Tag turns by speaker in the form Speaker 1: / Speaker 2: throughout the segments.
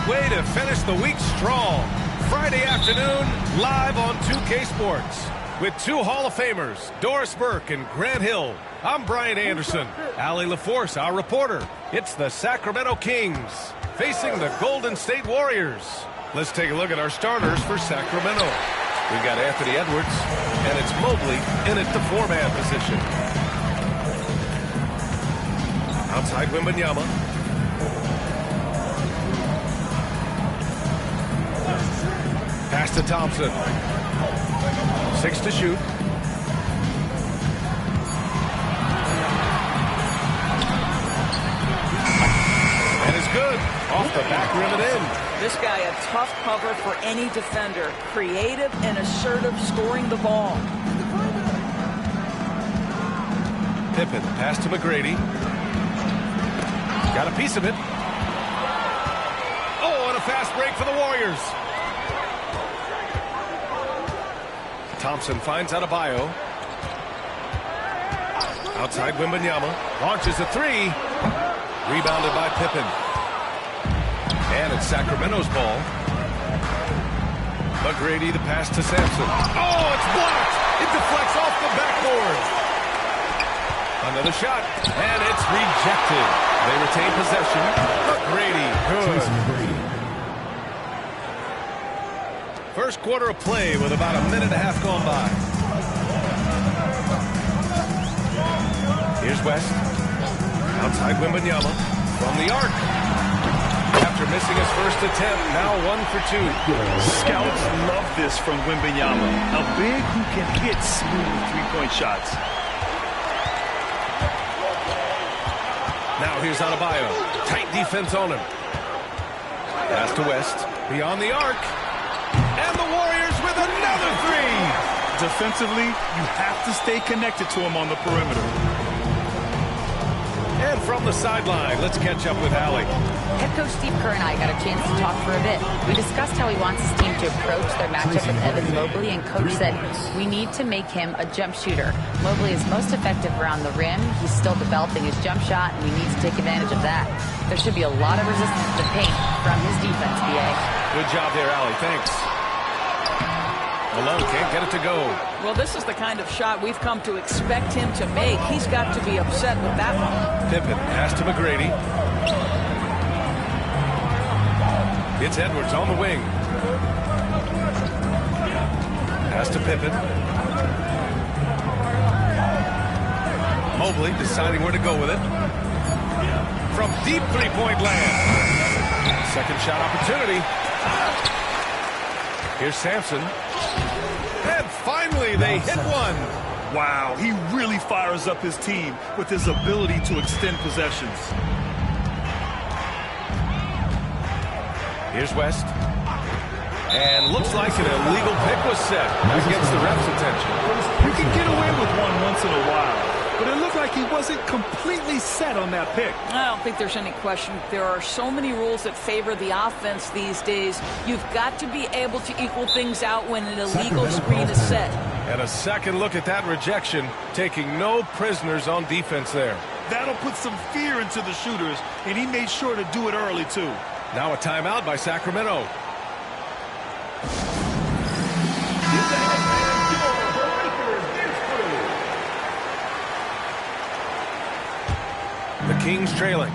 Speaker 1: Way to finish the week strong. Friday afternoon, live on 2K Sports. With two Hall of Famers, Doris Burke and Grant Hill. I'm Brian Anderson. Allie LaForce, our reporter. It's the Sacramento Kings facing the Golden State Warriors. Let's take a look at our starters for Sacramento. We've got Anthony Edwards, and it's Mobley in at the four-man position. Outside Wembanyama. Pass to Thompson. 6 to shoot. And it's good. Off the back rim and in.
Speaker 2: This guy a tough cover for any defender. Creative and assertive scoring the ball.
Speaker 1: Pippen. Pass to McGrady. Got a piece of it. Oh, and a fast break for the Warriors. Thompson finds Adebayo. Outside Wembanyama. Launches a three. Rebounded by Pippen. And it's Sacramento's ball. McGrady the pass to Sampson. Oh, it's blocked. It deflects off the backboard. Another shot. And it's rejected. They retain possession. McGrady. Good. First quarter of play with about a minute and a half gone by. Here's West. Outside Wembanyama. From the arc. After missing his first attempt, now 1 for 2.
Speaker 3: Scouts love this from Wembanyama. A big who can hit smooth three-point shots.
Speaker 1: Now here's Adebayo. Tight defense on him. Pass to West. Beyond the arc. And the Warriors with another three.
Speaker 3: Defensively, you have to stay connected to him on the perimeter.
Speaker 1: And from the sideline, let's catch up with Allie.
Speaker 4: Head coach Steve Kerr and I got a chance to talk for a bit. We discussed how he wants his team to approach their matchup with Evan Mobley, and coach said, we need to make him a jump shooter. Mobley is most effective around the rim. He's still developing his jump shot, and we need to take advantage of that. There should be a lot of resistance to the paint from his defense, BA.
Speaker 1: Good job there, Allie. Thanks. Malone can't get it to go.
Speaker 2: Well, this is the kind of shot we've come to expect him to make. He's got to be upset with that one.
Speaker 1: Pippen pass to McGrady. It's Edwards on the wing. Pass to Pippen. Mobley deciding where to go with it. From deep three-point land. Second shot opportunity. Here's Sampson. And finally, they hit one.
Speaker 3: Wow, he really fires up his team with his ability to extend possessions.
Speaker 1: Here's West. And looks like an illegal pick was set against the ref's attention.
Speaker 3: You can get away with one once in a while, but it looked like he wasn't completely set on that pick.
Speaker 2: I don't think there's any question. There are so many rules that favor the offense these days. You've got to be able to equal things out when an illegal screen is set.
Speaker 1: And a second look at that rejection, taking no prisoners on defense there.
Speaker 3: That'll put some fear into the shooters, and he made sure to do it early, too.
Speaker 1: Now a timeout by Sacramento. The Kings trailing.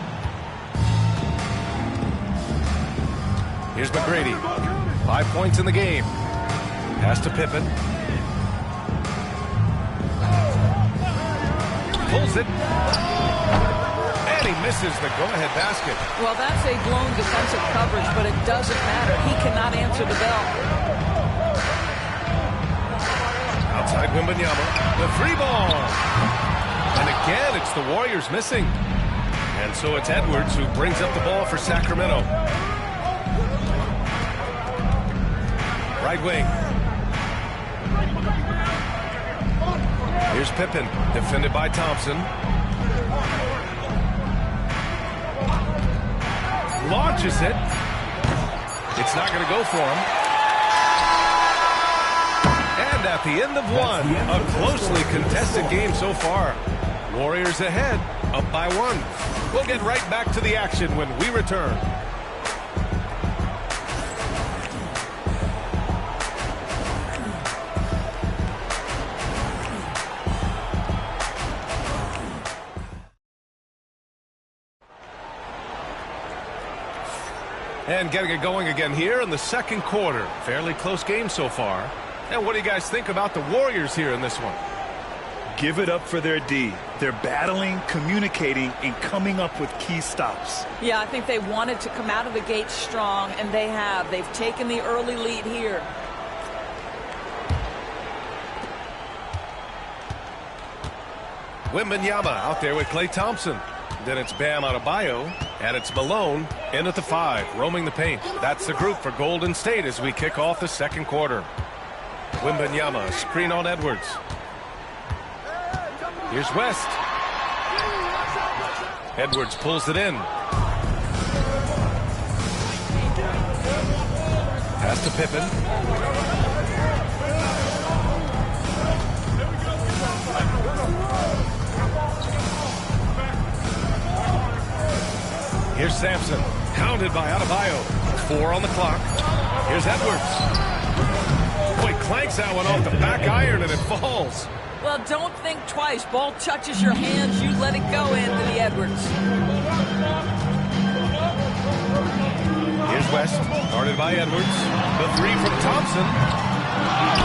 Speaker 1: Here's McGrady. 5 points in the game. Pass to Pippen. Pulls it. And he misses the go-ahead basket.
Speaker 2: Well, that's a blown defensive coverage, but it doesn't matter. He cannot answer the bell.
Speaker 1: Outside Wembanyama. The three ball. And again, it's the Warriors missing. And so it's Edwards who brings up the ball for Sacramento. Right wing. Here's Pippen, defended by Thompson. Launches it. It's not going to go for him. And at the end of one, a closely contested game so far. Warriors ahead, up by 1. We'll get right back to the action when we return. And getting it going again here in the second quarter. Fairly close game so far. And what do you guys think about the Warriors here in this one?
Speaker 3: Give it up for their D. They're battling, communicating, and coming up with key stops.
Speaker 2: Yeah, I think they wanted to come out of the gate strong, and they have. They've taken the early lead here.
Speaker 1: Wembanyama out there with Klay Thompson. Then it's Bam Adebayo, and it's Malone in at the 5, roaming the paint. That's the group for Golden State as we kick off the second quarter. Wembanyama, screen on Edwards. Here's West. Edwards pulls it in. Pass to Pippen. Here's Sampson, counted by Adebayo. 4 on the clock. Here's Edwards. Boy, clanks that one off the back iron and it falls.
Speaker 2: Well, don't think twice. Ball touches your hands, you let it go, Anthony Edwards.
Speaker 1: Here's West, guarded by Edwards. The 3 from Thompson.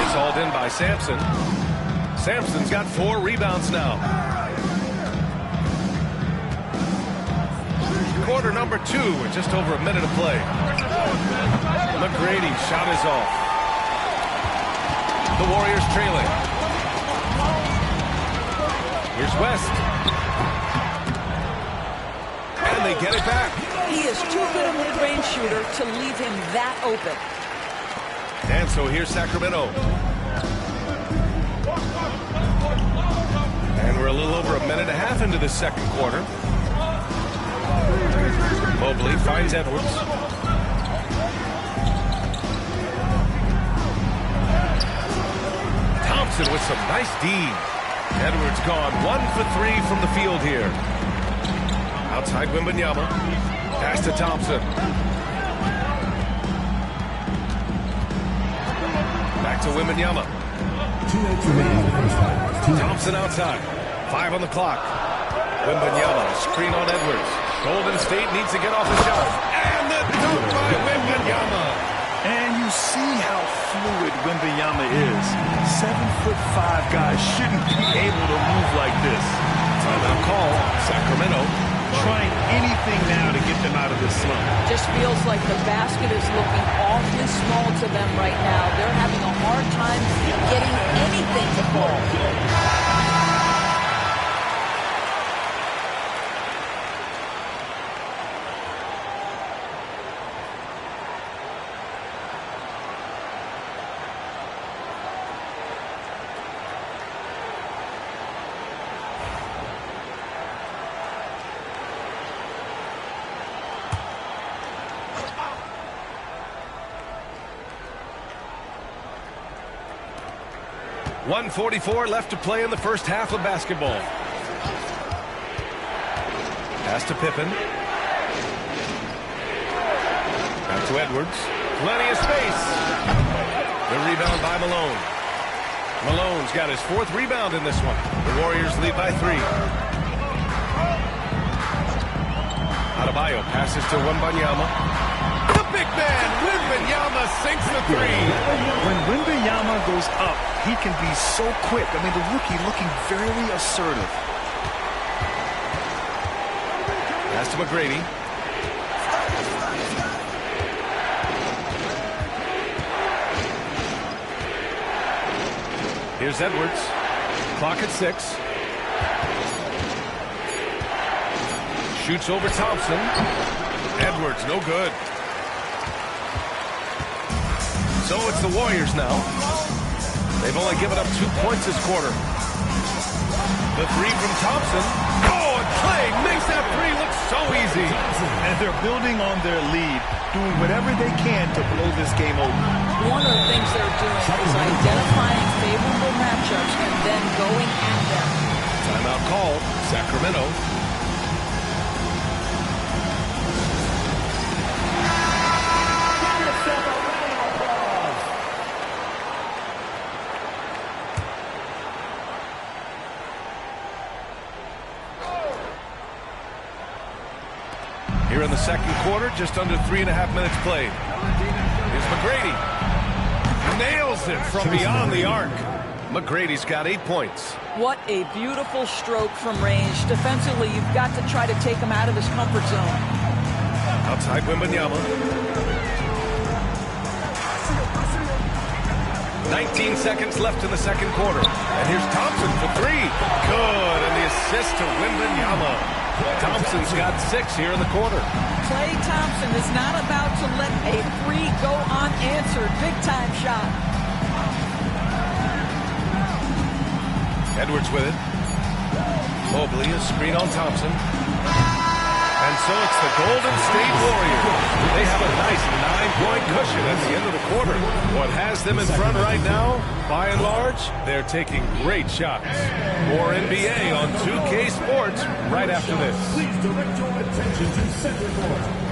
Speaker 1: It's hauled in by Sampson. Sampson's got 4 rebounds now. Quarter number 2 with just over a minute of play. McGrady shot is off. The Warriors trailing. Here's West. And they get it back.
Speaker 2: He is too good a mid-range shooter to leave him that open.
Speaker 1: And so here's Sacramento. And we're a little over a minute and a half into the second quarter. Mobley finds Edwards. Thompson with some nice D. Edwards gone 1 for 3 from the field here. Outside Wembanyama. Pass to Thompson. Back to Wembanyama. Thompson outside. 5 on the clock. Wembanyama, screen on Edwards. Golden State needs to get off the shot. And the dunk by Wembanyama. Wembanyama.
Speaker 3: And you see how fluid Wembanyama is. 7'5" guys shouldn't be able to move like this.
Speaker 1: Timeout call, Sacramento.
Speaker 3: Trying anything now to get them out of this slump.
Speaker 2: Just feels like the basket is looking awfully small to them right now. They're having a hard time getting anything to fall.
Speaker 1: .144 left to play in the first half of basketball. Pass to Pippen. Back to Edwards. Plenty of space. The rebound by Malone. Malone's got his 4th rebound in this one. The Warriors lead by 3. Adebayo passes to Wembanyama. The big man, Wembanyama, sinks the 3.
Speaker 3: When Wembanyama goes up, he can be so quick. I mean, the rookie looking very assertive.
Speaker 1: Pass to McGrady. Here's Edwards. Clock at 6. Shoots over Thompson. Edwards, no good. So it's the Warriors now. They've only given up 2 points this quarter. The 3 from Thompson. Oh, and Clay makes that 3 look so easy.
Speaker 3: And they're building on their lead, doing whatever they can to blow this game over.
Speaker 2: One of the things they're doing is identifying favorable matchups and then going at them.
Speaker 1: Timeout call, Sacramento. Here in the second quarter, just under 3.5 minutes played. Here's McGrady. Nails it from beyond the arc. McGrady's got 8 points.
Speaker 2: What a beautiful stroke from range. Defensively, you've got to try to take him out of his comfort zone.
Speaker 1: Outside Wembanyama. 19 seconds left in the second quarter. And here's Thompson for 3. Good, and the assist to Wembanyama. Thompson's got 6 here in the quarter.
Speaker 2: Klay Thompson is not about to let a 3 go unanswered. Big-time shot.
Speaker 1: Edwards with it. Mobley, a screen on Thompson. And so it's the Golden State Warriors. They have a nice 9-point cushion at the end of the quarter. What has them in front right now, by and large, they're taking great shots. More NBA on 2K Sports right after this.
Speaker 5: Please direct your attention to center court.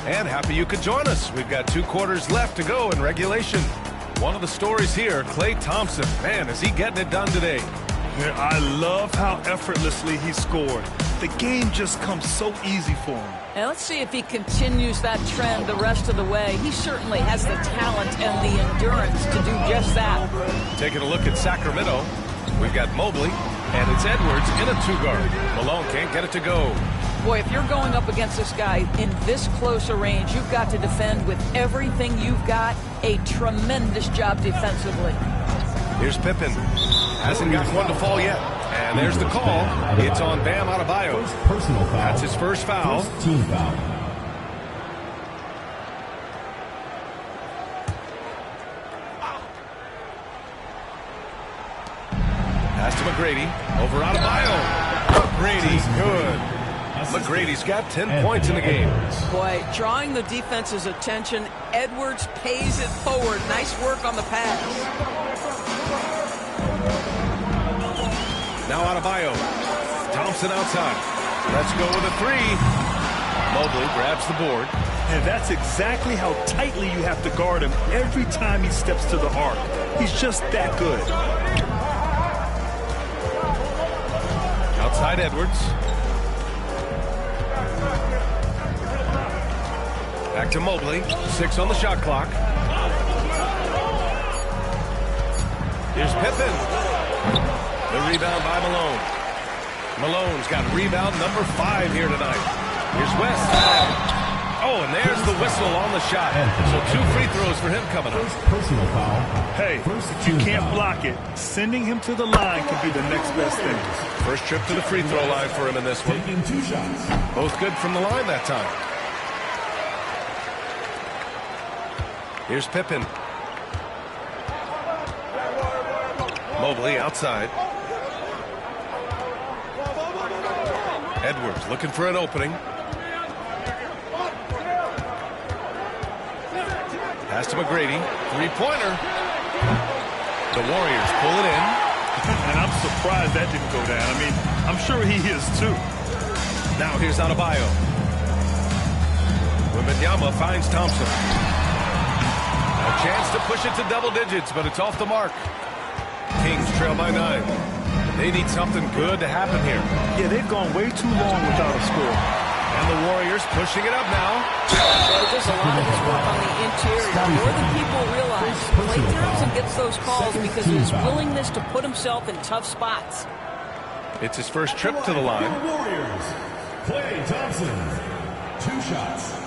Speaker 1: And happy you could join us. We've got 2 quarters left to go in regulation. One of the stories here, Klay Thompson. Man, is he getting it done today.
Speaker 3: Yeah, I love how effortlessly he scored. The game just comes so easy for him.
Speaker 2: And let's see if he continues that trend the rest of the way. He certainly has the talent and the endurance to do just that.
Speaker 1: Taking a look at Sacramento, we've got Mobley, and it's Edwards in a 2-guard. Malone can't get it to go.
Speaker 2: Boy, if you're going up against this guy in this close a range, you've got to defend with everything you've got. A tremendous job defensively.
Speaker 1: Here's Pippen. Hasn't got one to fall yet. And there's the call. It's on Bam Adebayo.
Speaker 5: Personal foul.
Speaker 1: That's his first foul.
Speaker 5: First team foul.
Speaker 1: Pass to McGrady. Over Adebayo. McGrady, good. McGrady's got 10 points in the game.
Speaker 2: Boy, drawing the defense's attention, Edwards pays it forward. Nice work on the pass.
Speaker 1: Now Adebayo. Thompson outside. Let's go with a three. Mobley grabs the board.
Speaker 3: And that's exactly how tightly you have to guard him every time he steps to the arc. He's just that good.
Speaker 1: Outside Edwards. Back to Mobley. 6 on the shot clock. Here's Pippen. The rebound by Malone. Malone's got rebound number 5 here tonight. Here's West. Oh, and there's the whistle on the shot. So 2 free throws for him coming up.
Speaker 5: Personal foul.
Speaker 3: Hey, if you can't block it, sending him to the line can be the next best thing.
Speaker 1: First trip to the free throw line for him in this one.
Speaker 5: Taking 2 shots.
Speaker 1: Both good from the line that time. Here's Pippen. Mobley outside. Edwards looking for an opening. Pass to McGrady. 3-pointer. The Warriors pull it in.
Speaker 3: And I'm surprised that didn't go down. I mean, I'm sure he is too.
Speaker 1: Now here's Adebayo. Wembanyama finds Thompson. A chance to push it to double digits, but it's off the mark. Kings trail by 9. They need something good to happen here.
Speaker 3: Yeah, they've gone way too long without a score.
Speaker 1: And the Warriors pushing it up now.
Speaker 2: Well, there's a lot of his work on the interior. More than people realize. Klay Thompson gets those calls because of his willingness to put himself in tough spots.
Speaker 1: It's his first trip to the line.
Speaker 5: Warriors. Klay Thompson. 2 shots.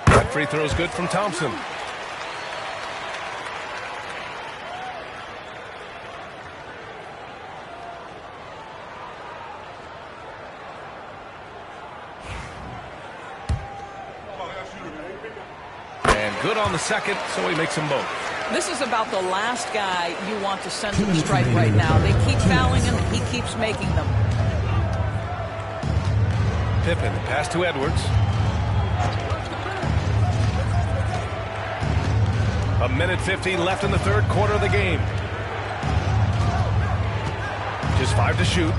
Speaker 1: That free throw is good from Thompson. And good on the second, so he makes them both.
Speaker 2: This is about the last guy you want to send to the stripe right now. They keep fouling him, he keeps making them.
Speaker 1: Pippen, pass to Edwards. A minute 15 left in the third quarter of the game. Just 5 to shoot.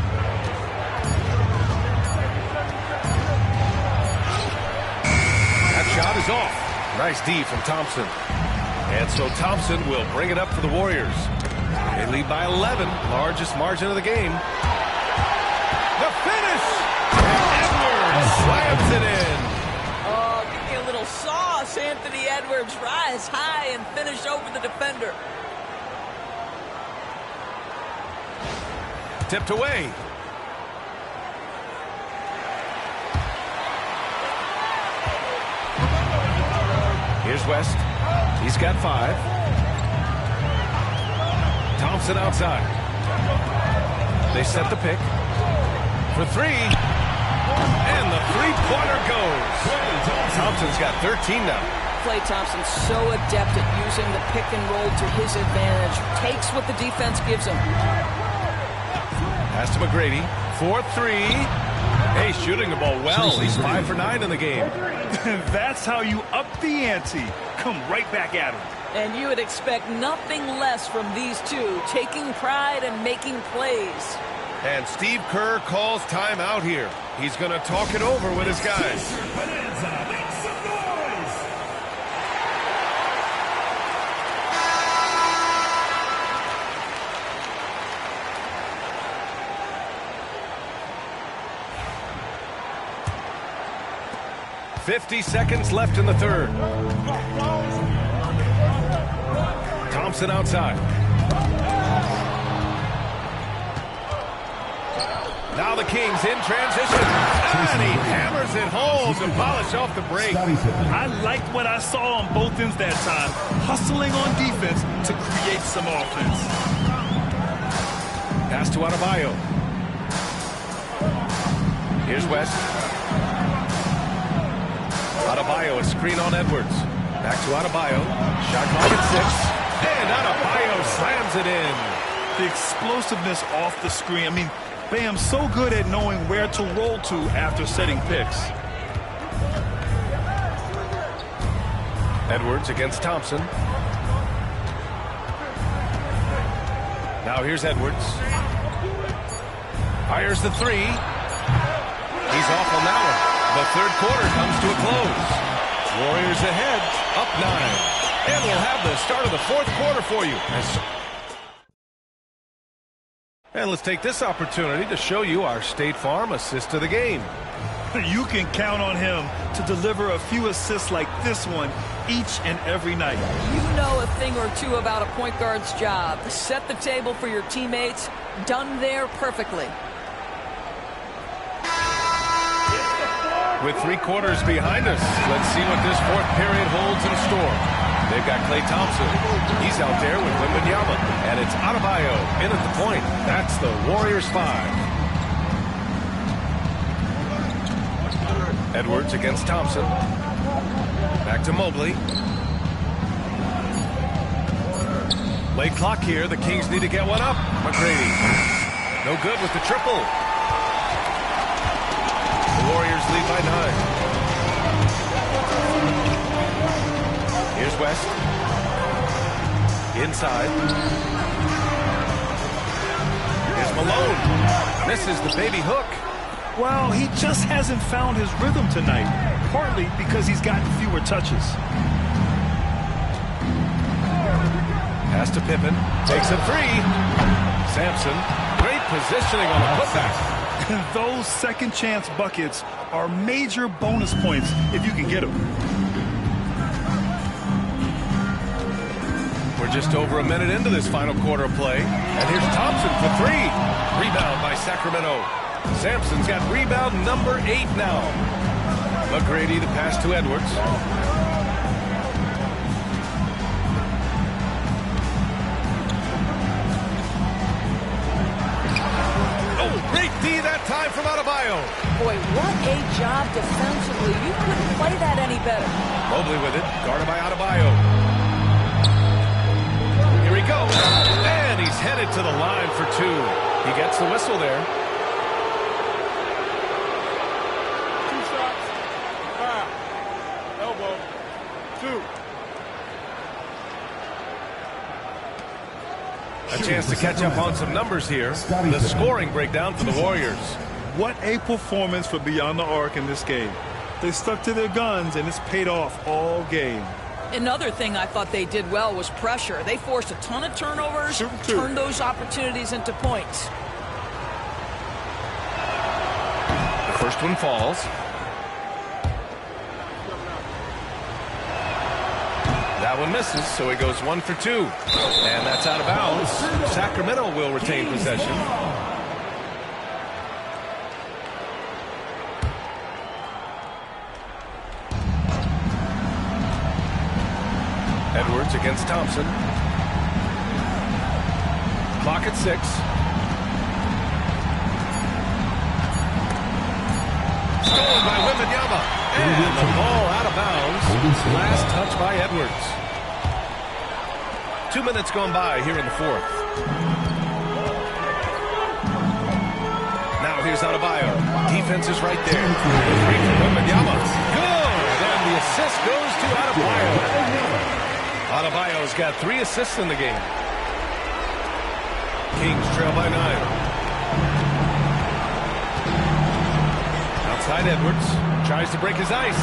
Speaker 1: That shot is off. Nice D from Thompson. And so Thompson will bring it up for the Warriors. They lead by 11, largest margin of the game. The finish! And Edwards slams it in.
Speaker 2: Oh, give me a little sauce, Anthony Edwards. Rise high and finish over the defender.
Speaker 1: Tipped away. Here's West. He's got 5. Thompson outside. They set the pick. For 3. And the three-pointer goes. Thompson's got 13 now.
Speaker 2: Klay Thompson so adept at using the pick and roll to his advantage. Takes what the defense gives him.
Speaker 1: Pass to McGrady. 4-3. Hey, shooting the ball well. He's 5 for 9 in the game.
Speaker 3: That's how you up the ante. Come right back at him.
Speaker 2: And you would expect nothing less from these two, taking pride and making plays.
Speaker 1: And Steve Kerr calls timeout here. He's going to talk it over with his guys.
Speaker 5: Bonanza, make some noise.
Speaker 1: .50 seconds left in the third. Thompson outside. Now the Kings in transition. And he hammers it home to polish off the break.
Speaker 3: I liked what I saw on both ends that time. Hustling on defense to create some offense.
Speaker 1: Pass to Adebayo. Here's West. Adebayo, a screen on Edwards. Back to Adebayo. Shot clock at 6. And Adebayo slams it in.
Speaker 3: The explosiveness off the screen. I mean, Bam's so good at knowing where to roll to after setting picks.
Speaker 1: Edwards against Thompson. Now here's Edwards. Fires the 3. He's off on that one. The third quarter comes to a close. Warriors ahead, up 9. And we'll have the start of the fourth quarter for you. And let's take this opportunity to show you our State Farm assist of the game.
Speaker 3: You can count on him to deliver a few assists like this one each and every night.
Speaker 2: You know a thing or two about a point guard's job. Set the table for your teammates. Done there perfectly.
Speaker 1: With 3 quarters behind us, let's see what this fourth period holds in store. They've got Klay Thompson. He's out there with Wembanyama. And it's Adebayo in at the point. That's the Warriors 5. Edwards against Thompson. Back to Mobley. Late clock here. The Kings need to get one up. McGrady. No good with the triple. The Warriors lead by 9. Here's West. Inside. Here's Malone. Misses the baby hook.
Speaker 3: Well, he just hasn't found his rhythm tonight, partly because he's gotten fewer touches.
Speaker 1: Pass to Pippen. Takes a 3. Sampson. Great positioning on the putback.
Speaker 3: And those second chance buckets are major bonus points if you can get them.
Speaker 1: We're just over a minute into this final quarter of play. And here's Thompson for 3. Rebound by Sacramento. Sampson's got rebound number 8 now. McGrady the pass to Edwards. Oh, great D that time from Adebayo.
Speaker 2: Boy, what a job defensively. You couldn't play that any better.
Speaker 1: Mobley with it, guarded by Adebayo. Here he goes. And he's headed to the line for 2. He gets the whistle there. A chance to catch up on some numbers here. The scoring breakdown for the Warriors.
Speaker 3: What a performance for Beyond the Arc in this game. They stuck to their guns, and it's paid off all game.
Speaker 2: Another thing I thought they did well was pressure. They forced a ton of turnovers, turned those opportunities into points.
Speaker 1: The first one falls. That one misses, so he goes 1 for 2. And that's out of bounds. Sacramento will retain possession. Edwards against Thompson. Clock at 6. Stolen by Wembanyama. And the ball out of bounds. Last touch by Edwards. 2 minutes gone by here in the fourth. Now here's Adebayo. Defense is right there. The 3 from Wembanyama. Good. And the assist goes to Adebayo. Adebayo's got 3 assists in the game. Kings trail by 9. Outside Edwards. Tries to break his ice.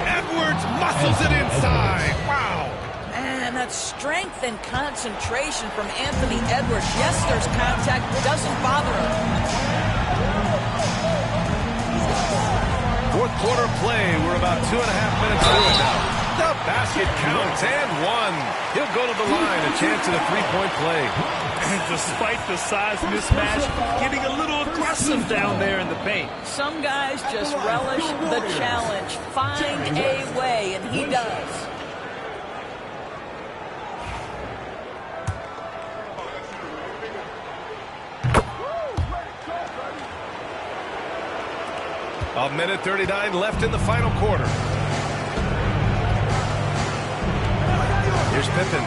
Speaker 1: Edwards muscles it inside. Wow.
Speaker 2: And that strength and concentration from Anthony Edwards. Yes, there's contact. It doesn't bother him. Fourth
Speaker 1: quarter play. We're about 2.5 minutes through it now. The Basket counts and one. He'll go to the line, a chance at a three-point play.
Speaker 3: And despite the size mismatch, getting a little aggressive down there in the paint.
Speaker 2: Some guys just relish the challenge. Find a way, and he does.
Speaker 1: A minute 39 left in the final quarter. Here's Pippen.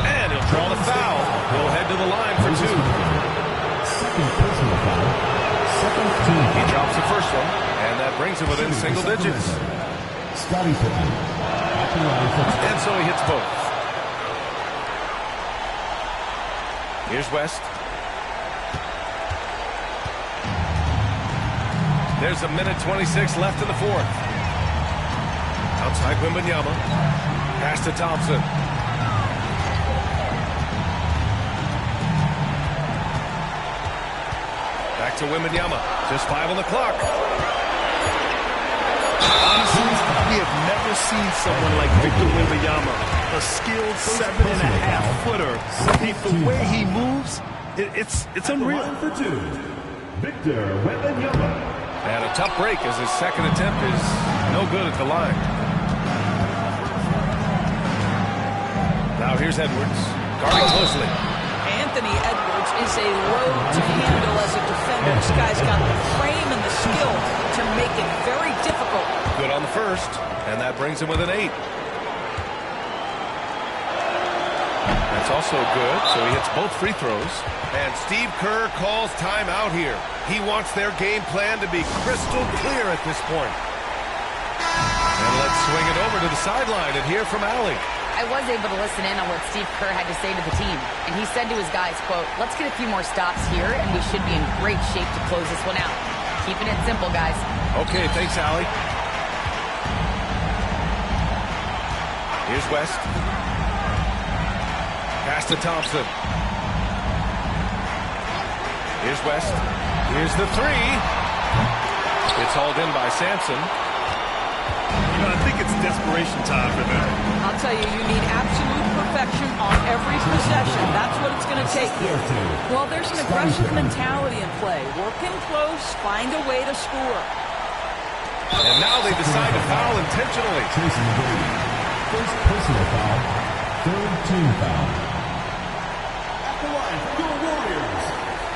Speaker 1: And he'll draw the foul. He'll head to the line for two.
Speaker 5: Second personal foul. Second team.
Speaker 1: He drops the first one, and that brings him within single digits.
Speaker 5: Scottie Pippen. At the line for two.
Speaker 1: And so he hits both. Here's West. There's a minute 26 left in the fourth. Outside Wembanyama. Pass to Thompson. Back to Wembanyama. Just 5 on the clock.
Speaker 3: Honestly, we have never seen someone like Victor Wembanyama. A skilled 7.5-footer. The way he moves, it's unreal.
Speaker 5: Line for two. Victor Wembanyama.
Speaker 1: And a tough break as his second attempt is no good at the line. Now here's Edwards, guarding closely.
Speaker 2: Anthony Edwards is a load to handle as a defender. This guy's got the frame and the skill to make it very difficult.
Speaker 1: Good on the first, and that brings him with an 8. That's also good, so he hits both free throws. And Steve Kerr calls timeout here. He wants their game plan to be crystal clear at this point. And let's swing it over to the sideline and hear from Allie.
Speaker 4: I was able to listen in on what Steve Kerr had to say to the team. And he said to his guys, quote, "Let's get a few more stops here, and we should be in great shape to close this one out. Keeping it simple, guys."
Speaker 1: Okay, thanks, Allie. Here's West. Pass to Thompson. Here's West. Here's the three. It's hauled in by Sampson.
Speaker 3: You know, I think it's desperation time for them.
Speaker 2: I'll tell you, you need absolute perfection on every possession. That's what it's going to take here. Well, there's an aggressive mentality in play. Working close, find a way to score.
Speaker 1: And now they decide to foul intentionally.
Speaker 5: Tracy McGrady. First personal foul. Third team foul. At the line for your Warriors.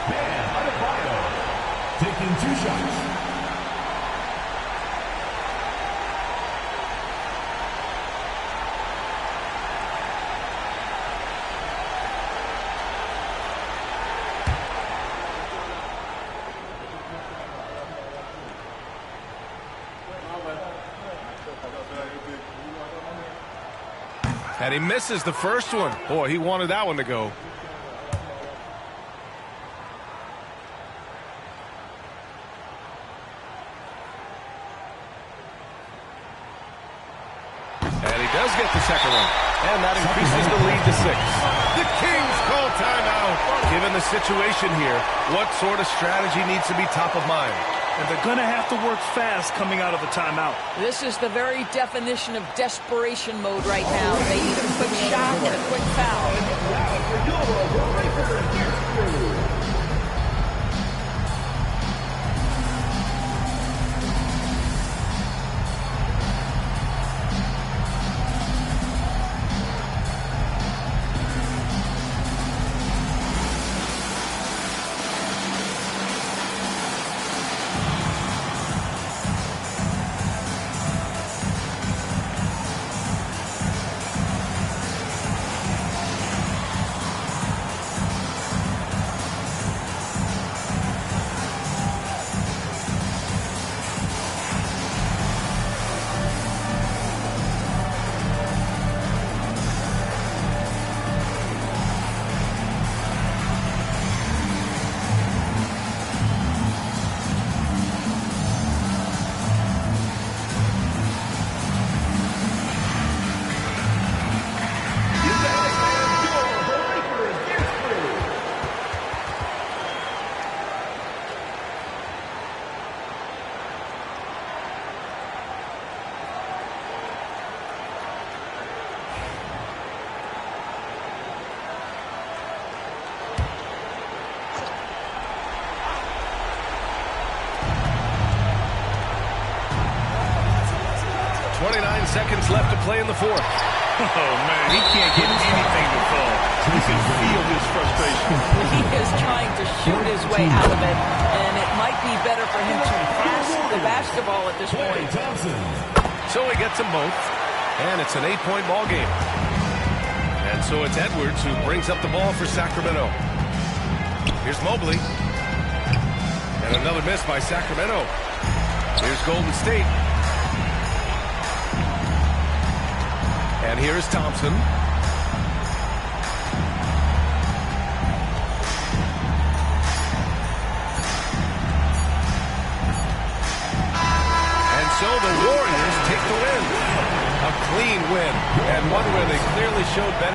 Speaker 5: Bam Adebayo. Taking 2 shots.
Speaker 1: And he misses the first one. Boy, he wanted that one to go. And he does get the second one. And that increases the lead to 6. The Kings call timeout. Given the situation here, what sort of strategy needs to be top of mind?
Speaker 3: And they're going to have to work fast coming out of the timeout.
Speaker 2: This is the very definition of desperation mode right now. They need a quick shot and a quick foul.
Speaker 1: 29 seconds left to play in the fourth.
Speaker 3: Oh, man, he can't get anything to fall. You can feel his frustration.
Speaker 2: He is trying to shoot his way out of it, and it might be better for him to pass the basketball at this point.
Speaker 1: So he gets them both, and it's an 8-point ball game. And so it's Edwards who brings up the ball for Sacramento. Here's Mobley. And another miss by Sacramento. Here's Golden State. And here's Thompson. And so the Warriors take the win. A clean win, and one where they clearly showed better.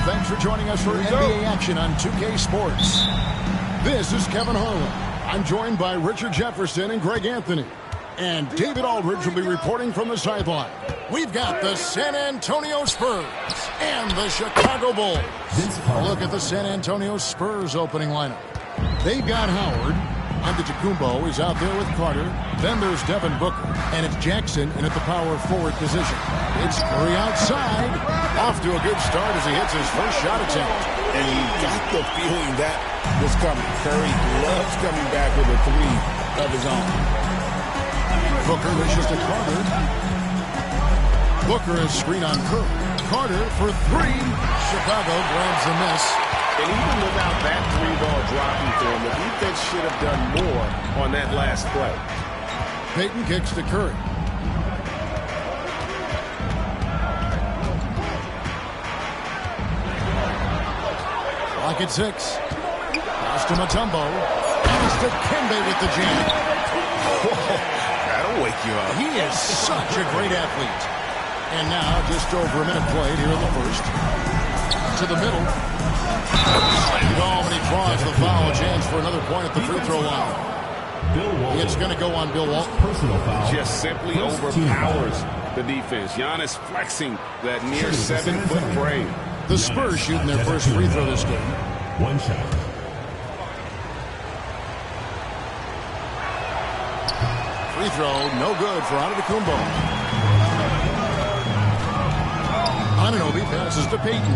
Speaker 6: Thanks for joining us for NBA action on 2K Sports. This is Kevin Harlan. I'm joined by Richard Jefferson and Greg Anthony. And David Aldridge will be reporting from the sideline. We've got the San Antonio Spurs and the Chicago Bulls. A look at the San Antonio Spurs opening lineup. They've got Howard. Antetokounmpo is out there with Carter. Then there's Devin Booker. And it's Jackson in at the power forward position. It's Curry outside. Off to a good start as he hits his first shot attempt.
Speaker 7: And you got the feeling that was coming. Curry loves coming back with a three of his own.
Speaker 6: Booker wishes to Carter. Booker is screen on Curry. Carter for three. Chicago grabs the miss.
Speaker 7: And even without that three ball dropping for him, the defense should have done more on that last play.
Speaker 6: Payton kicks to Curry. Clock at 6. Pass to Mutombo. And it's to Kembe with the jam.
Speaker 7: That'll wake you up.
Speaker 6: He is such a great athlete. And now just over a minute played here in the first. To the middle. And he draws the foul. A chance for another point at the free throw line. It's going to go on Bill Walton.
Speaker 5: Personal foul.
Speaker 7: Just simply overpowers the defense. Giannis flexing that near 7-foot frame.
Speaker 6: The Spurs shooting their first free throw this game.
Speaker 5: One shot.
Speaker 6: Free throw, no good for Antetokounmpo. Anunoby passes to Payton.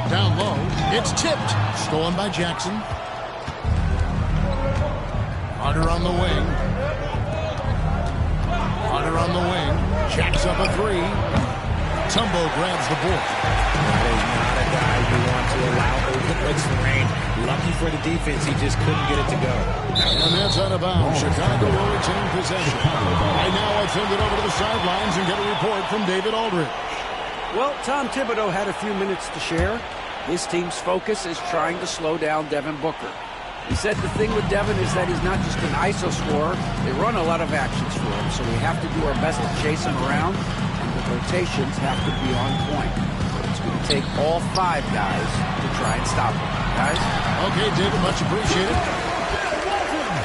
Speaker 6: Down low, it's tipped. Stolen by Jackson. Carter on the wing. Carter on the wing. Jacks up a three. Tumbo grabs the board.
Speaker 8: That is not a guy you want to allow open looks for rain. Lucky for the defense, he just couldn't get it to go.
Speaker 6: And that's out of bounds. Chicago will retain possession. Right now, I'll send it over to the sidelines and get a report from David Aldridge.
Speaker 9: Well, Tom Thibodeau had a few minutes to share. His team's focus is trying to slow down Devin Booker. He said the thing with Devin is that he's not just an ISO scorer. They run a lot of actions for him, so we have to do our best to chase him around, and the rotations have to be on point. It's going to take all 5 guys to try and stop him. Guys?
Speaker 6: Okay, David, much appreciated.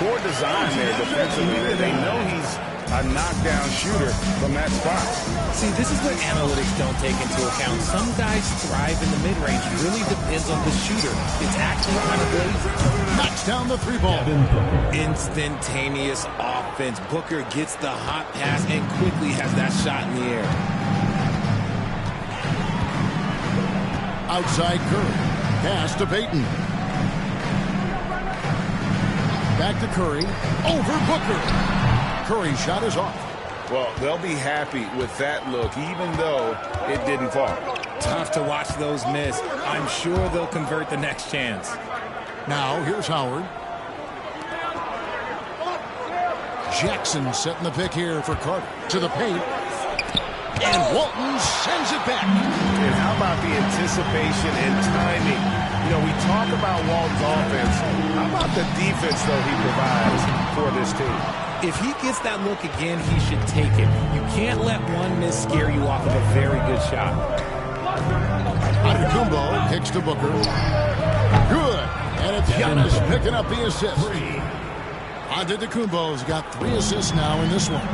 Speaker 7: Poor design there defensively. They know he's a knockdown shooter from that spot.
Speaker 8: See, this is what analytics don't take into account. Some guys thrive in the mid-range. It really depends on the shooter. It's actually kind of lazy.
Speaker 6: Knocks down the three ball.
Speaker 8: Instantaneous offense. Booker gets the hot pass and quickly has that shot in the air.
Speaker 6: Outside Curry. Pass to Payton. Back to Curry. Over Booker. Curry's shot is off.
Speaker 7: Well, they'll be happy with that look, even though it didn't fall.
Speaker 8: Tough to watch those miss. I'm sure they'll convert the next chance.
Speaker 6: Now, here's Howard. Jackson setting the pick here for Carter. To the paint. And Walton sends it back.
Speaker 7: And how about the anticipation and timing? You know, we talk about Walton's offense. How about the defense, though, he provides for this team?
Speaker 8: If he gets that look again, he should take it. You can't let one miss scare you off of a very good shot.
Speaker 6: Antetokounmpo kicks to Booker. Good. And it's Giannis picking up the assist. Antetokounmpo's got 3 assists now in this one.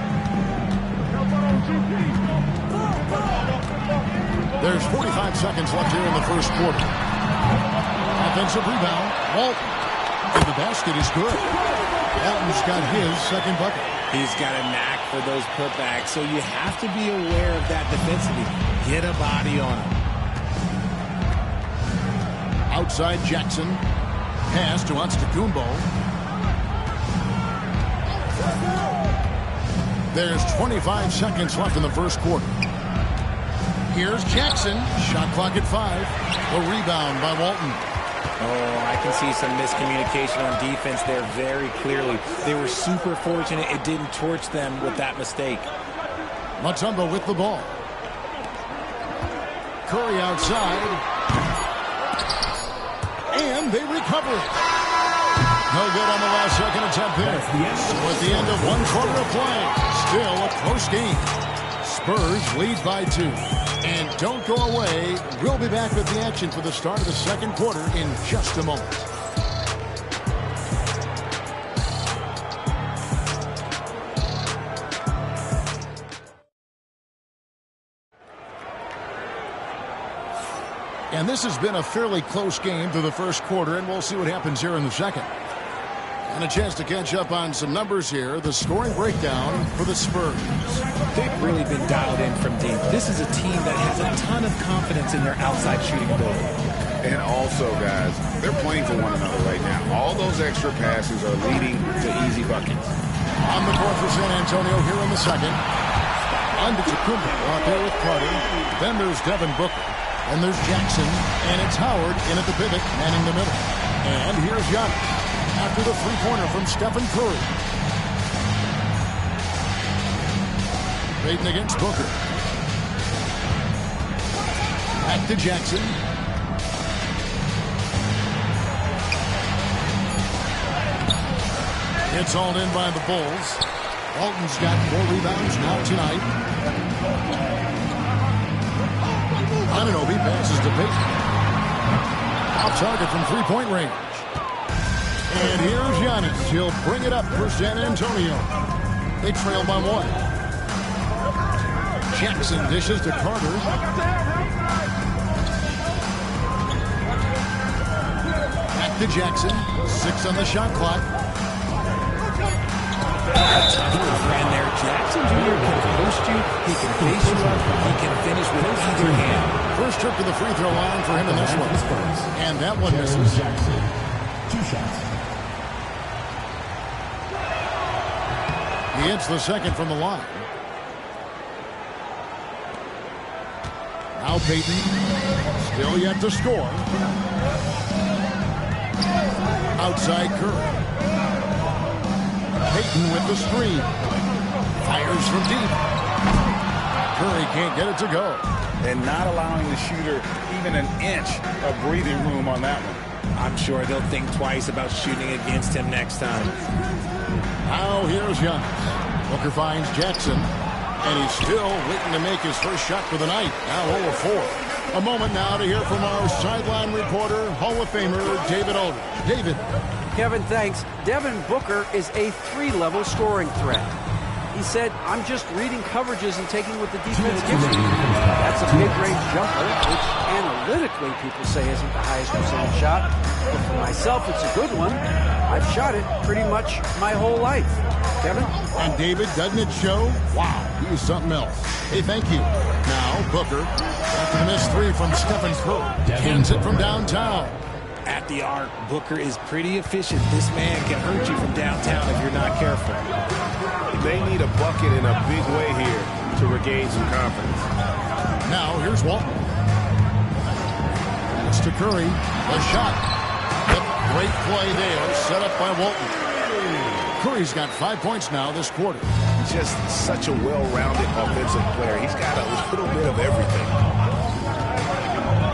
Speaker 6: There's 45 seconds left here in the first quarter. Offensive rebound. Walton. And the basket is good. Walton's got his second bucket.
Speaker 8: He's got a knack for those putbacks, so you have to be aware of that defensively. Get a body on him.
Speaker 6: Outside Jackson. Pass to Antetokounmpo. There's 25 seconds left in the first quarter. Here's Jackson. Shot clock at 5. A rebound by Walton.
Speaker 8: Oh, I can see some miscommunication on defense there very clearly. They were super fortunate it didn't torch them with that mistake.
Speaker 6: Mutombo with the ball. Curry outside. And they recover it. No good on the last second attempt there. So at the end of one quarter of play, still a close game. Spurs lead by 2. And don't go away. We'll be back with the action for the start of the second quarter in just a moment. And this has been a fairly close game through the first quarter, and we'll see what happens here in the second. And a chance to catch up on some numbers here. The scoring breakdown for the Spurs.
Speaker 8: They've really been dialed in from deep. This is a team that has a ton of confidence in their outside shooting ability.
Speaker 10: And also, guys, they're playing for one another right now. All those extra passes are leading to easy buckets.
Speaker 6: On the court for San Antonio here in the second. Antetokounmpo out there with Carter. Then there's Devin Booker. And there's Jackson. And it's Howard in at the pivot, manning the middle. And here's Giannis after the three-pointer from Stephen Curry. Payton against Booker. Back to Jackson. It's hauled in by the Bulls. Walton's got 4 rebounds now tonight. Anunoby passes to Payton. Off target from three-point range. And here's Giannis. He'll bring it up for San Antonio. They trail by 1. Jackson dishes to Carter. Back to Jackson. 6 on the shot clock.
Speaker 8: Ran there. Jackson Jr. can post you. He can face you up. He can finish with either hand.
Speaker 6: First trip to the free throw line for him in this one. And that one misses.
Speaker 5: Jackson, 2 shots.
Speaker 6: He hits the second from the line. Now Payton. Still yet to score. Outside Curry. Payton with the screen. Fires from deep. Curry can't get it to go.
Speaker 10: And not allowing the shooter even an inch of breathing room on that one.
Speaker 8: I'm sure they'll think twice about shooting against him next time.
Speaker 6: Now here's Giannis. Booker finds Jackson. And he's still waiting to make his first shot for the night. Now 0 of 4. A moment now to hear from our sideline reporter, Hall of Famer David Aldridge. David.
Speaker 9: Kevin, thanks. Devin Booker is a 3-level scoring threat. He said, I'm just reading coverages and taking what the defense gives me. That's a mid-range jumper, which analytically people say isn't the highest percentage shot. But for myself, it's a good one. I've shot it pretty much my whole life. Kevin?
Speaker 6: And David, doesn't it show? Wow, he's something else. Hey, thank you. Now, Booker, after the missed 3 from Stephen Curry, cans it from downtown.
Speaker 8: At the arc, Booker is pretty efficient. This man can hurt you from downtown if you're not careful.
Speaker 7: They need a bucket in a big way here to regain some confidence.
Speaker 6: Now, here's Walton. It's to Curry. A shot. Yep, great play there, set up by Walton. Curry's got 5 points now this quarter.
Speaker 7: Just such a well-rounded offensive player. He's got a little bit of everything.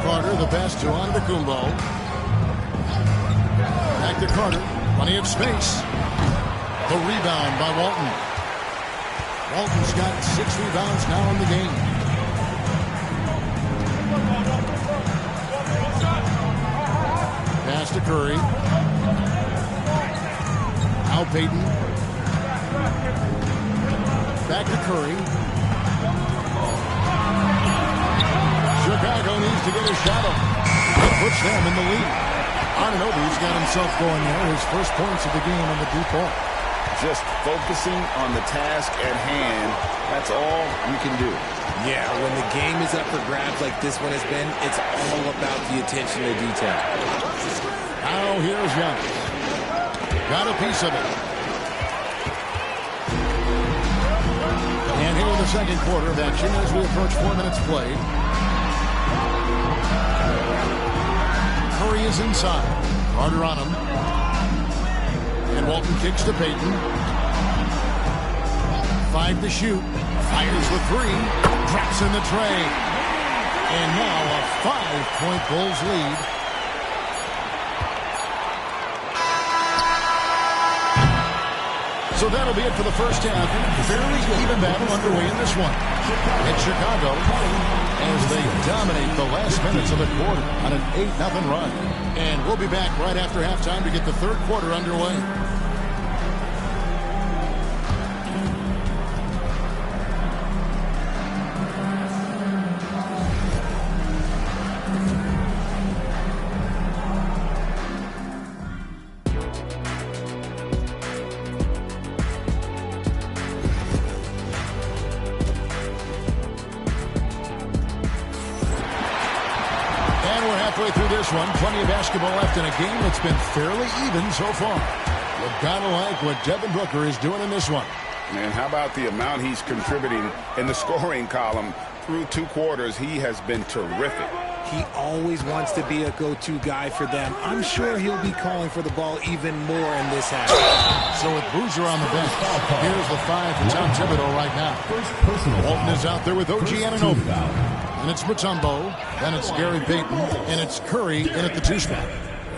Speaker 6: Carter, the pass to Antetokounmpo. Back to Carter. Plenty of space. The rebound by Walton. Walton's got 6 rebounds now in the game. Pass to Curry. Now Payton. Back to Curry. Chicago needs to get a shot up. That puts them in the lead. Anunoby's got himself going there. His first points of the game on the deep ball.
Speaker 7: Just focusing on the task at hand. That's all you can do.
Speaker 8: Yeah, when the game is up for grabs like this one has been, it's all about the attention to detail.
Speaker 6: Now here's Giannis. Got a piece of it. And here in the second quarter of action as we approach 4 minutes played. Curry is inside. Carter on him. And Walton kicks to Payton. 5 to shoot. Fires with 3. Drops in the tray. And now a 5-point Bulls lead. So that'll be it for the first half. Fairly even battle underway in this one. It's Chicago as they dominate the last minutes of the quarter on an 8-0 run. And we'll be back right after halftime to get the third quarter underway. Through this one, plenty of basketball left in a game that's been fairly even so far. You've got to like what Devin Booker is doing in this one.
Speaker 10: Man, how about the amount he's contributing in the scoring column through 2 quarters? He has been terrific.
Speaker 8: He always wants to be a go-to guy for them. I'm sure he'll be calling for the ball even more in this half.
Speaker 6: So with Boozer on the bench, here's the 5 for Tom Thibodeau right now. Walton is out there with OG Anunoby. And it's Mutombo, then it's Gary Payton, and it's Curry in at the 2 spot.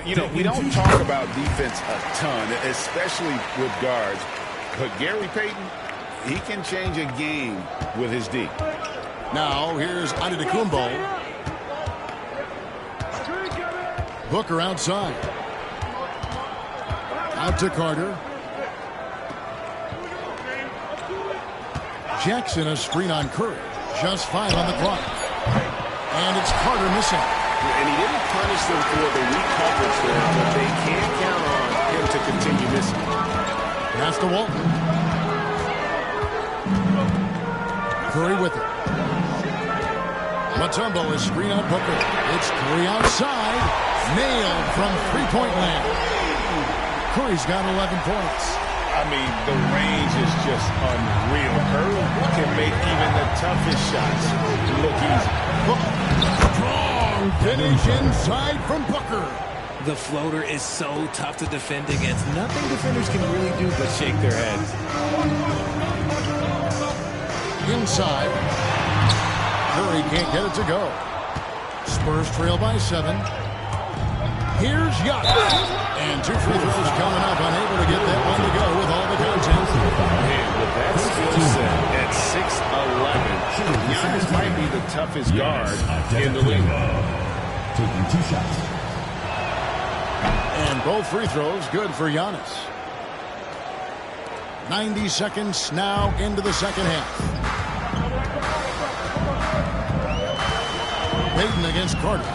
Speaker 10: You know, we don't talk about defense a ton, especially with guards. But Gary Payton, he can change a game with his D.
Speaker 6: Now, here's Antetokounmpo. Booker outside. Out to Carter. Jackson, a screen on Curry. Just 5 on the clock. And it's Carter missing.
Speaker 7: And he didn't punish them for the weak coverage there, but they can't count on him to continue missing.
Speaker 6: Pass to Walton. Curry with it. Mutombo is screen on Booker. It's Curry outside. Nailed from three-point land. Curry's got 11 points.
Speaker 7: I mean, the range is just unreal. Curry can make even the toughest shots look easy.
Speaker 6: Strong finish inside from Booker.
Speaker 8: The floater is so tough to defend against. Nothing defenders can really do but shake their heads.
Speaker 6: Inside. Curry can't get it to go. Spurs trail by 7. Here's Giannis. And 2 free throws coming up, unable to get that one to go with all the content.
Speaker 7: Man, with that skill set at 6'11", Giannis might be the toughest guard in the league.
Speaker 5: Taking 2 shots.
Speaker 6: And both free throws good for Giannis. 90 seconds now into the second half. Payton against Carter.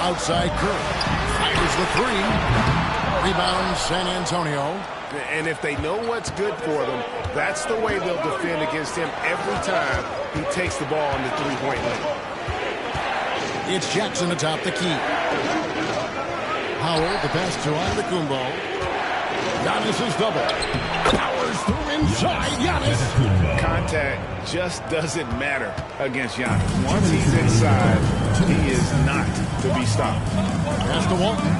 Speaker 6: Outside Curry. Fires the 3. Rebound San Antonio.
Speaker 7: And if they know what's good for them, that's the way they'll defend against him every time he takes the ball in the 3-point lane.
Speaker 6: It's Jackson atop the key. Howard, the pass to Antetokounmpo. Giannis is double. Powers through inside. Giannis.
Speaker 7: Contact just doesn't matter against Giannis. Once he's inside, he is not to be stopped.
Speaker 6: Pass to Walton.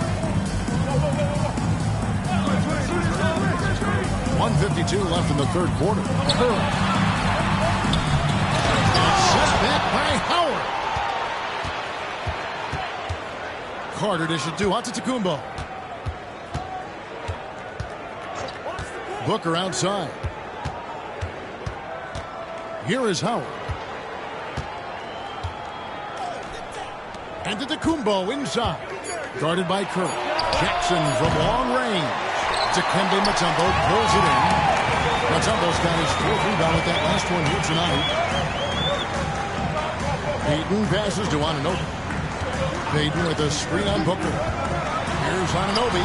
Speaker 6: 1:52 left in the third quarter. And set back by Howard. Carter dishes to Antetokounmpo. Booker outside. Here is Howard. Antetokounmpo inside. Guarded by Curry. Jackson from long range. Dikembe Mutombo pulls it in. Mutombo's got his 4th rebound with that last one here tonight. Payton passes to Anunoby. Payton with a screen on Booker. Here's Anunoby.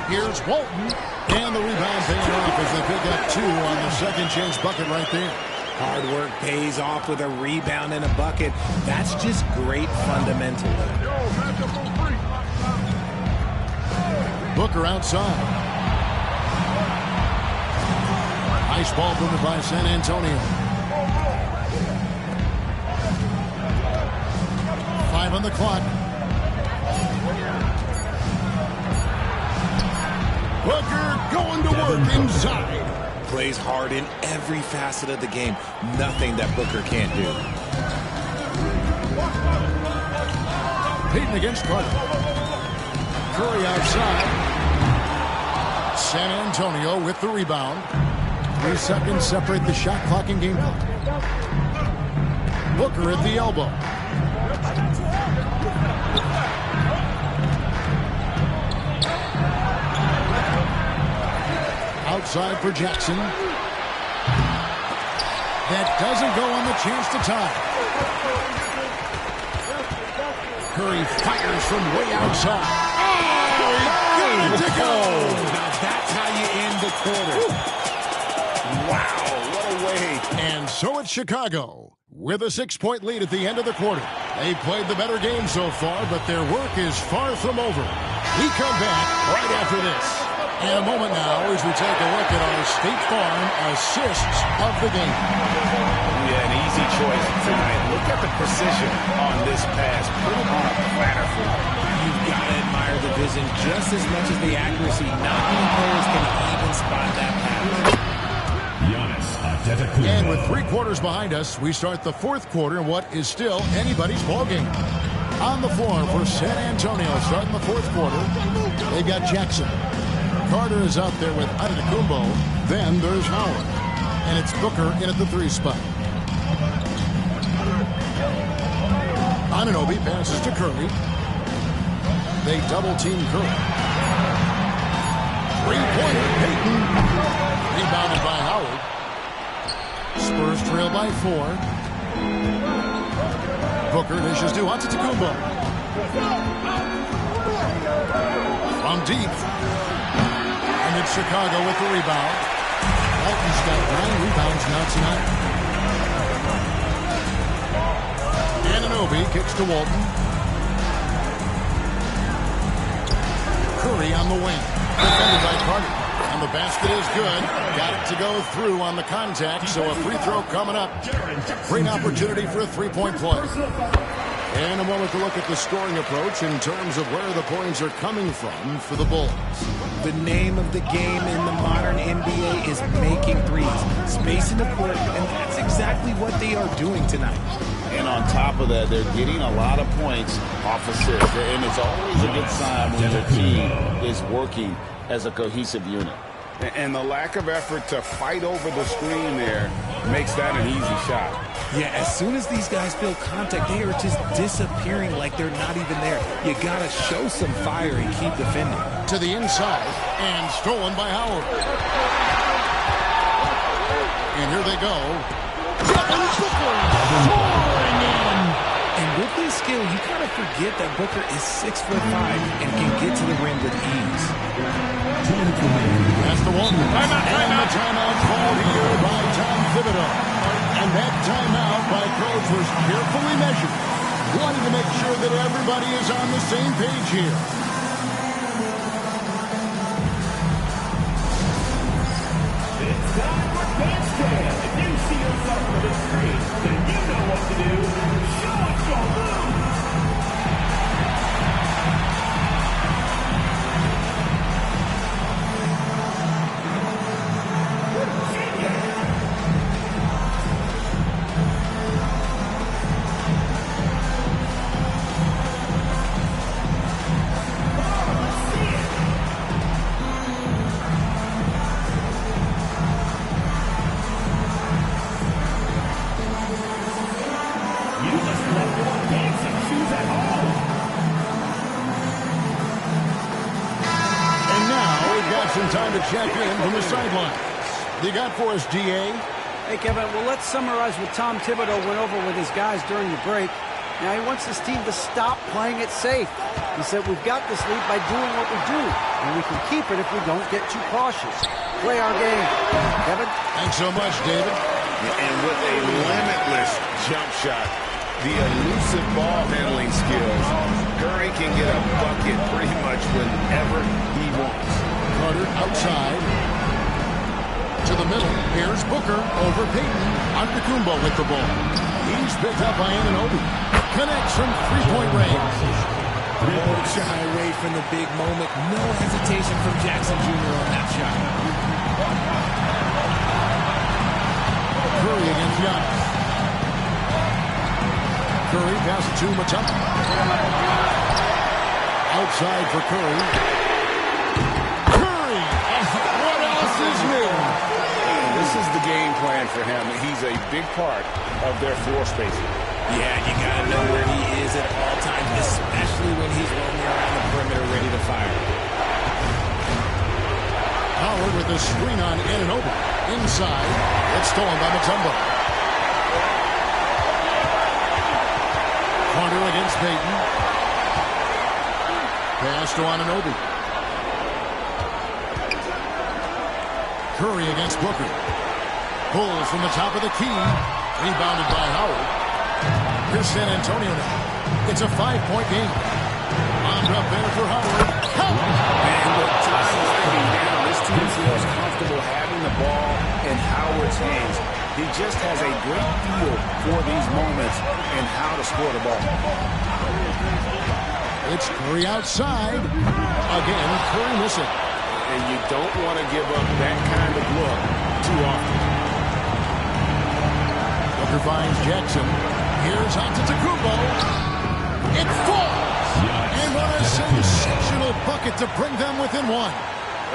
Speaker 6: Here's Walton. And the rebound paying off as they pick up 2 on the second chance bucket right there.
Speaker 8: Hard work pays off with a rebound and a bucket. That's just great fundamentals.
Speaker 6: Booker outside. Nice ball movement by San Antonio. 5 on the clock. Booker going to work inside.
Speaker 8: Plays hard in every facet of the game. Nothing that Booker can't do.
Speaker 6: Payton against Carter. Curry outside. San Antonio with the rebound. 3 seconds separate the shot clock and game clock. Booker at the elbow. Outside for Jackson. That doesn't go on the chance to tie. Curry fires from way outside. Oh, he got it to go.
Speaker 8: Now that's how you end the quarter.
Speaker 10: Wow, what a way.
Speaker 6: And so it's Chicago with a 6-point lead at the end of the quarter. They played the better game so far, but their work is far from over. We come back right after this. In a moment now as we take a look at our State Farm assists of the game.
Speaker 7: Yeah, an easy choice tonight. Look at the precision on this pass. Put it on a platter for you.
Speaker 8: You've got to admire the vision just as much as the accuracy. Not many players can even spot that pass.
Speaker 5: Giannis Antetokounmpo.
Speaker 6: And with 3 quarters behind us, we start the 4th quarter in what is still anybody's ballgame. On the floor for San Antonio, starting the 4th quarter, they've got Jackson. Carter is out there with Antetokounmpo. Then there's Howard. And it's Booker in at the 3 spot. Anunoby passes to Curry. They double-team Curry. 3-pointer, Payton. Rebounded by Howard. Spurs trail by 4. Booker dishes to Antetokounmpo. From deep. And it's Chicago with the rebound. Walton's got 9 rebounds now tonight. Anunoby kicks to Walton. Curry on the wing. Defended by Carter. And the basket is good. Got it to go through on the contact, so a free throw coming up. Great opportunity for a 3-point play. And a moment to look at the scoring approach in terms of where the points are coming from for the Bulls.
Speaker 8: The name of the game in the modern NBA is making threes. Spacing the court, and that's exactly what they are doing tonight.
Speaker 10: And on top of that, they're getting a lot of points off assists. And it's always a good sign when your team is working as a cohesive unit. And the lack of effort to fight over the screen there makes that an easy shot.
Speaker 8: Yeah, as soon as these guys feel contact, they are just disappearing like they're not even there. You got to show some fire and keep defending.
Speaker 6: To the inside, and stolen by Howard. And here they go.
Speaker 8: And with his skill, you kind of forget that Booker is 6'5" and can get to the rim with ease.
Speaker 6: That's the one. And the timeout called here by Tom Thibodeau. And that timeout by Coach was carefully measured, wanting to make sure that everybody is on the same page here.
Speaker 5: It's time for Dance Jam. If you see yourself on the screen, then you know what to do. Show us your moves.
Speaker 6: Time to check in from the sidelines. You got for us, DA?
Speaker 9: Hey, Kevin, well, let's summarize what Tom Thibodeau went over with his guys during the break. Now, he wants his team to stop playing it safe. He said, we've got this lead by doing what we do, and we can keep it if we don't get too cautious. Play our game. Kevin?
Speaker 6: Thanks so much, David.
Speaker 10: And with a limitless jump shot, the elusive ball handling skills, Curry can get a bucket pretty much whenever he wants.
Speaker 6: Carter outside. To the middle. Here's Booker over Payton. Antetokounmpo with the ball. He's picked up by Anunoby. Connects from 3-point range.
Speaker 8: Won't shy away from the big moment. No hesitation from Jackson Jr. on that shot.
Speaker 6: Curry against Giannis. Curry passes to Matata. Outside for Curry. What else is new?
Speaker 10: This is the game plan for him. He's a big part of their floor spacing.
Speaker 8: Yeah, you got to know where he is at all times, especially when he's roaming around the perimeter ready to fire.
Speaker 6: Howard with the screen on Anunoby. Inside. It's stolen by Mutombo. Corner against Payton. Pass to Anunoby. Curry against Booker. Pulls from the top of the key. Rebounded by Howard. Here's San Antonio now. It's a 5-point game. Wound up there for Howard.
Speaker 10: And with time winding down, this team feels comfortable having the ball in Howard's hands. He just has a great feel for these moments and how to score the ball.
Speaker 6: It's Curry outside. Again, Curry missing.
Speaker 10: And you don't want to give up that kind of look too often.
Speaker 6: Booker finds Jackson. Here's Antetokounmpo. It falls. And what a sensational bucket to bring them within one.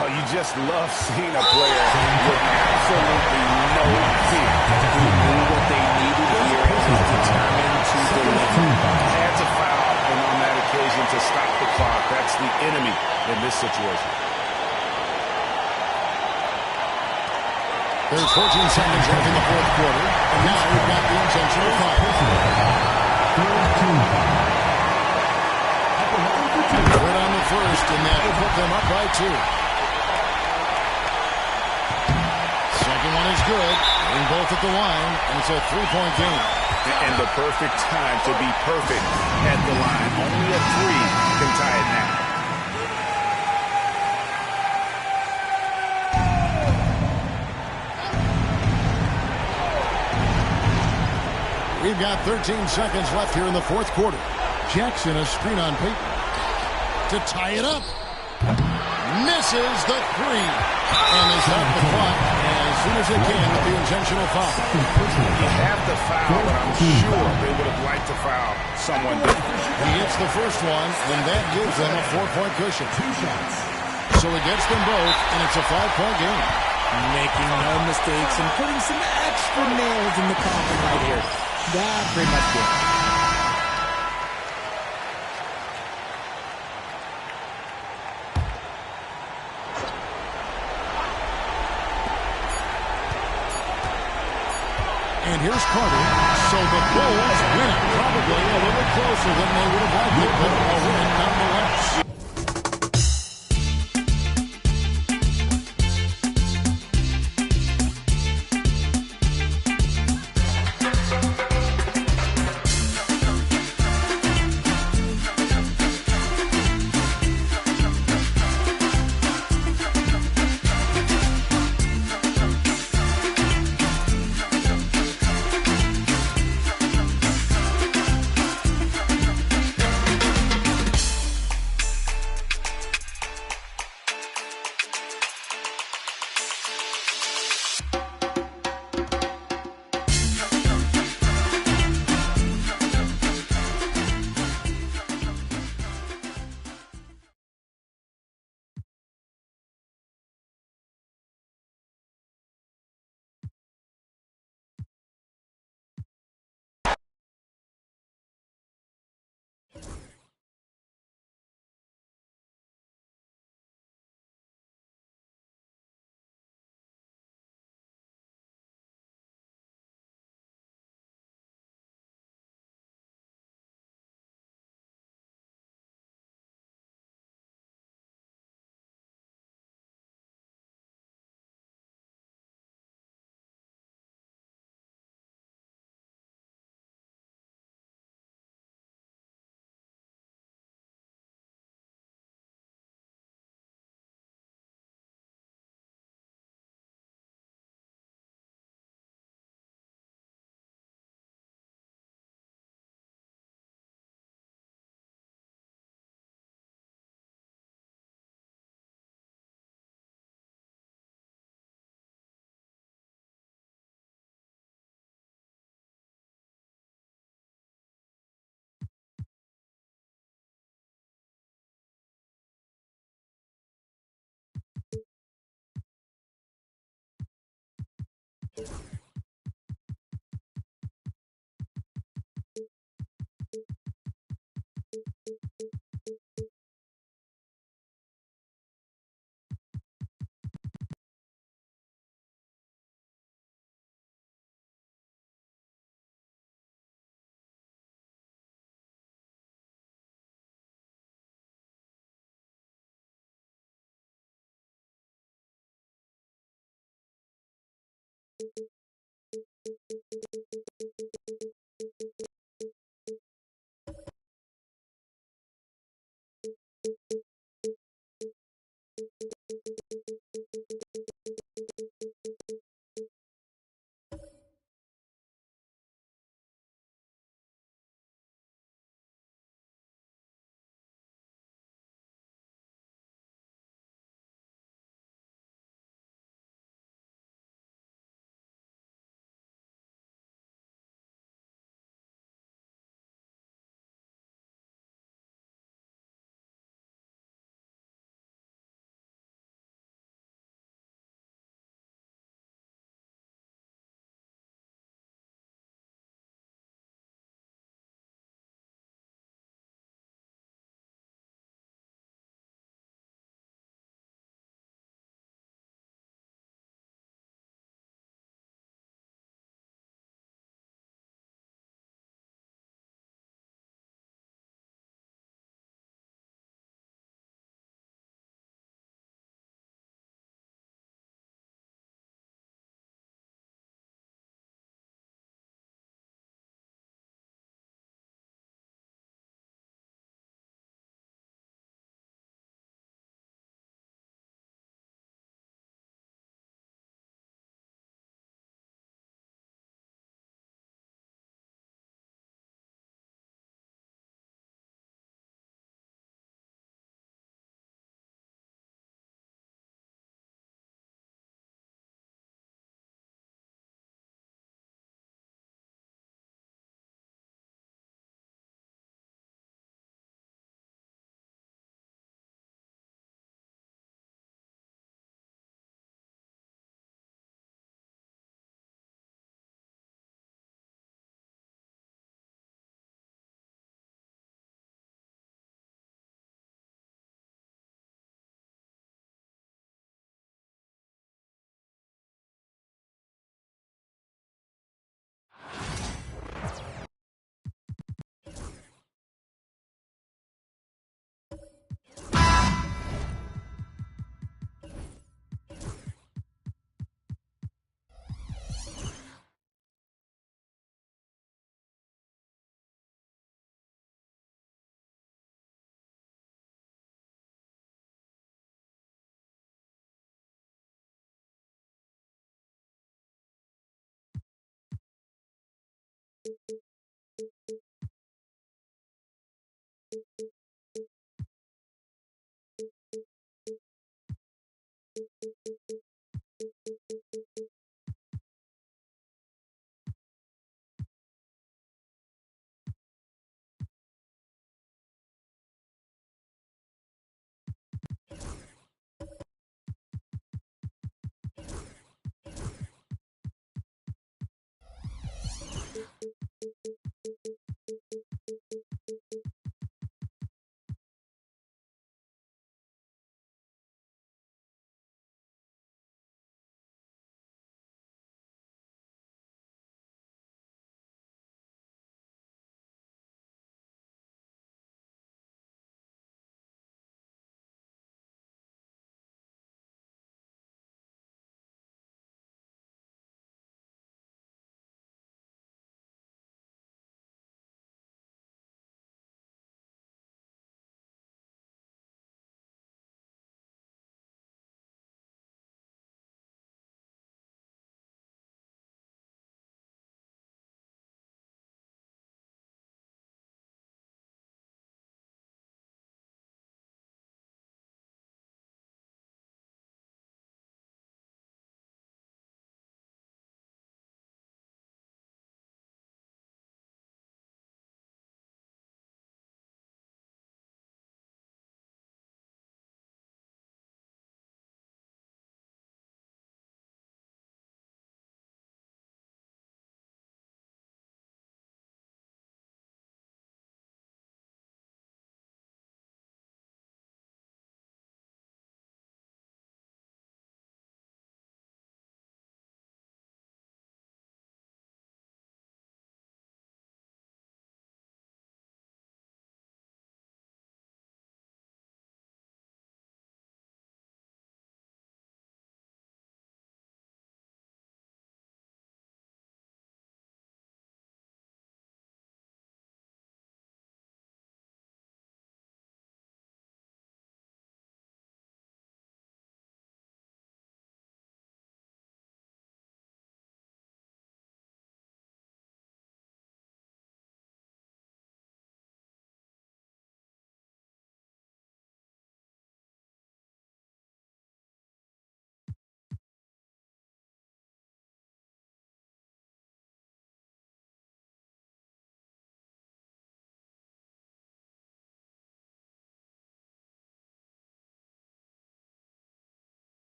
Speaker 10: Oh, you just love seeing a player with absolutely no fear. Who knew what they needed here and was determined to deliver. Had to foul, and on that occasion to stop the clock. That's the enemy in this situation.
Speaker 6: There's 14 seconds left in the fourth quarter. And now we've got the intentional foul. Put on the first, and that will put them up by 2. Second one is good. Getting both at the line, and it's a 3-point game.
Speaker 10: And the perfect time to be perfect at the line. Only a 3 can tie it now.
Speaker 6: We've got 13 seconds left here in the fourth quarter. Jackson a screen on Payton to tie it up. Misses the 3. And they stop the clock as soon as they can with the intentional foul.
Speaker 10: You have to foul, but I'm sure they would have liked to foul someone different.
Speaker 6: He hits the first one, and that gives them a 4-point cushion. So he gets them both, and it's a 5-point game.
Speaker 8: Making no mistakes and putting some extra nails in the coffin right here. That pretty much did.
Speaker 6: And here's Carter. So the Bulls win it. Probably a little closer than they would have liked it, but a win nonetheless.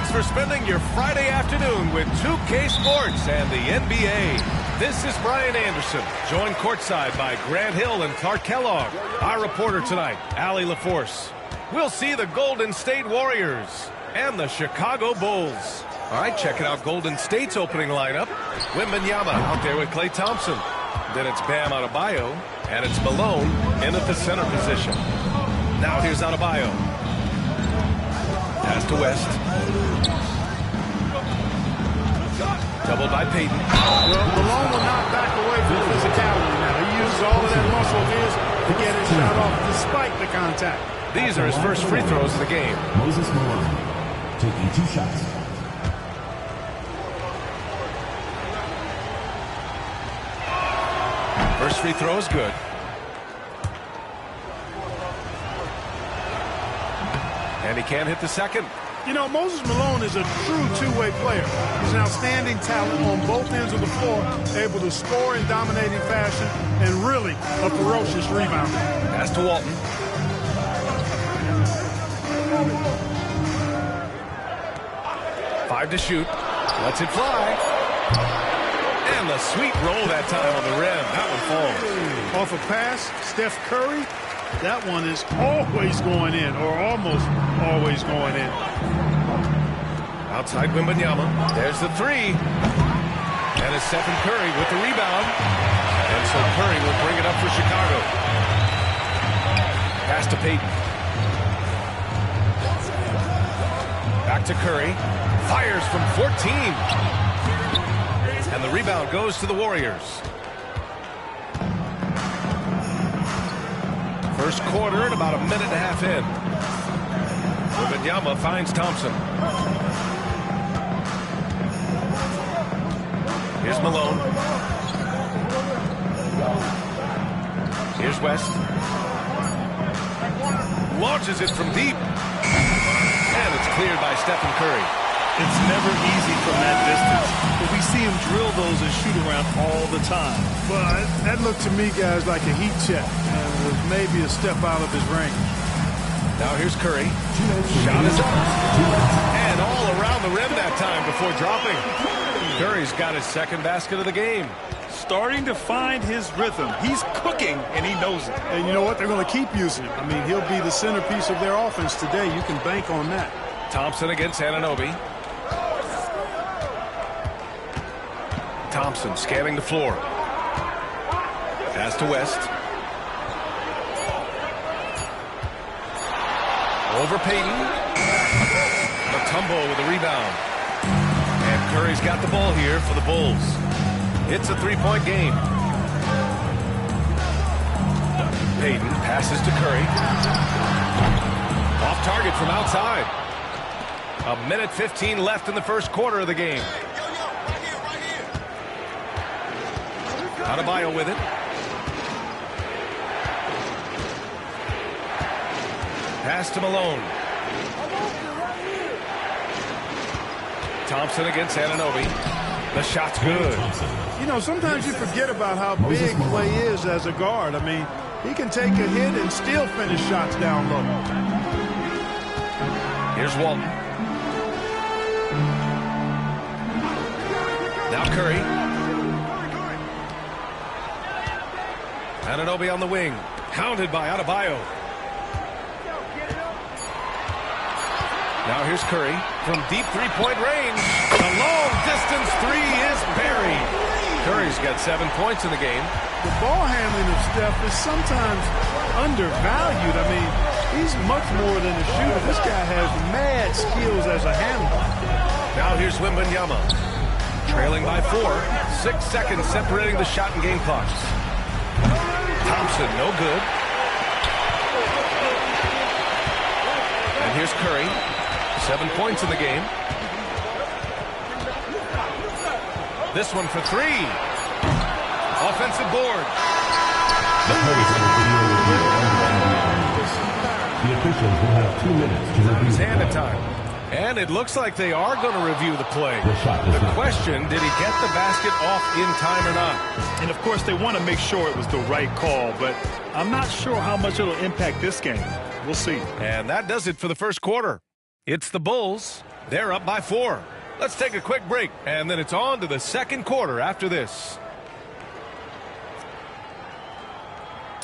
Speaker 1: Thanks for spending your Friday afternoon with 2K Sports and the NBA. This is Brian Anderson, joined courtside by Grant Hill and Clark Kellogg. Our reporter tonight, Allie LaForce. We'll see the Golden State Warriors and the Chicago Bulls. All right, checking out Golden State's opening lineup. Wembanyama out there with Klay Thompson. Then it's Bam Adebayo, and it's Malone in at the center position. Now here's Adebayo. Pass to West. Doubled by Payton.
Speaker 3: Well, Malone will not back away from physicality now. He uses all of that muscle of his to get his shot off despite the contact.
Speaker 1: These are his first free throws of the game.
Speaker 5: Moses Malone taking 2 shots.
Speaker 1: First free throw is good. And he can't hit the second.
Speaker 3: You know, Moses Malone is a true two-way player. He's an outstanding talent on both ends of the floor, able to score in dominating fashion, and really a ferocious rebounder.
Speaker 1: Pass to Walton. Five to shoot. Lets it fly. And the sweet roll that time on the rim. That one falls.
Speaker 3: Off a pass, Steph Curry. That one is always going in, or almost always going in.
Speaker 1: Outside Wembanyama. There's the three. And it's Stephen Curry with the rebound. And so Curry will bring it up for Chicago. Pass to Payton. Back to Curry. Fires from 14. And the rebound goes to the Warriors. First quarter and about a minute and a half in. Wembanyama finds Thompson. Here's Malone. Here's West. Launches it from deep. And it's cleared by Stephen Curry.
Speaker 3: It's never easy from that distance, but we see him drill those and shoot around all the time. But that looked to me, guys, like a heat check, and was maybe a step out of his range.
Speaker 1: Now here's Curry. Shot is up. And all around the rim that time before dropping. Curry's got his second basket of the game.
Speaker 3: Starting to find his rhythm. He's cooking, and he knows it. And you know what? They're going to keep using him. I mean, he'll be the centerpiece of their offense today. You can bank on that.
Speaker 1: Thompson against Anunoby. Thompson scanning the floor. Pass to West. Over Payton. Mutombo with a rebound. And Curry's got the ball here for the Bulls. It's a three-point game. Payton passes to Curry. Off target from outside. A minute 15 left in the first quarter of the game. Adebayo with it. Pass to Malone. Thompson against Anunoby. The shot's good.
Speaker 3: You know, sometimes you forget about how big Klay is as a guard. I mean, he can take a hit and still finish shots down low.
Speaker 1: Here's Walton. Now Curry. Anunoby on the wing. Hounded by Adebayo. Now here's Curry from deep three-point range. The long-distance three is buried. Curry's got 7 points in the game.
Speaker 3: The ball handling of Steph is sometimes undervalued. I mean, he's much more than a shooter. This guy has mad skills as a handler.
Speaker 1: Now here's Wembanyama. Trailing by 4. 6 seconds separating the shot and game clocks. Thompson, no good. And here's Curry. 7 points in the game. This one for 3. Offensive board.
Speaker 5: The officials will have 2 minutes to review
Speaker 1: his hand at time. And it looks like they are going to review the play. The question, did he get the basket off in time or not?
Speaker 3: And, of course, they want to make sure it was the right call, but I'm not sure how much it'll impact this game. We'll see.
Speaker 1: And that does it for the first quarter. It's the Bulls. They're up by 4. Let's take a quick break, and then it's on to the second quarter after this.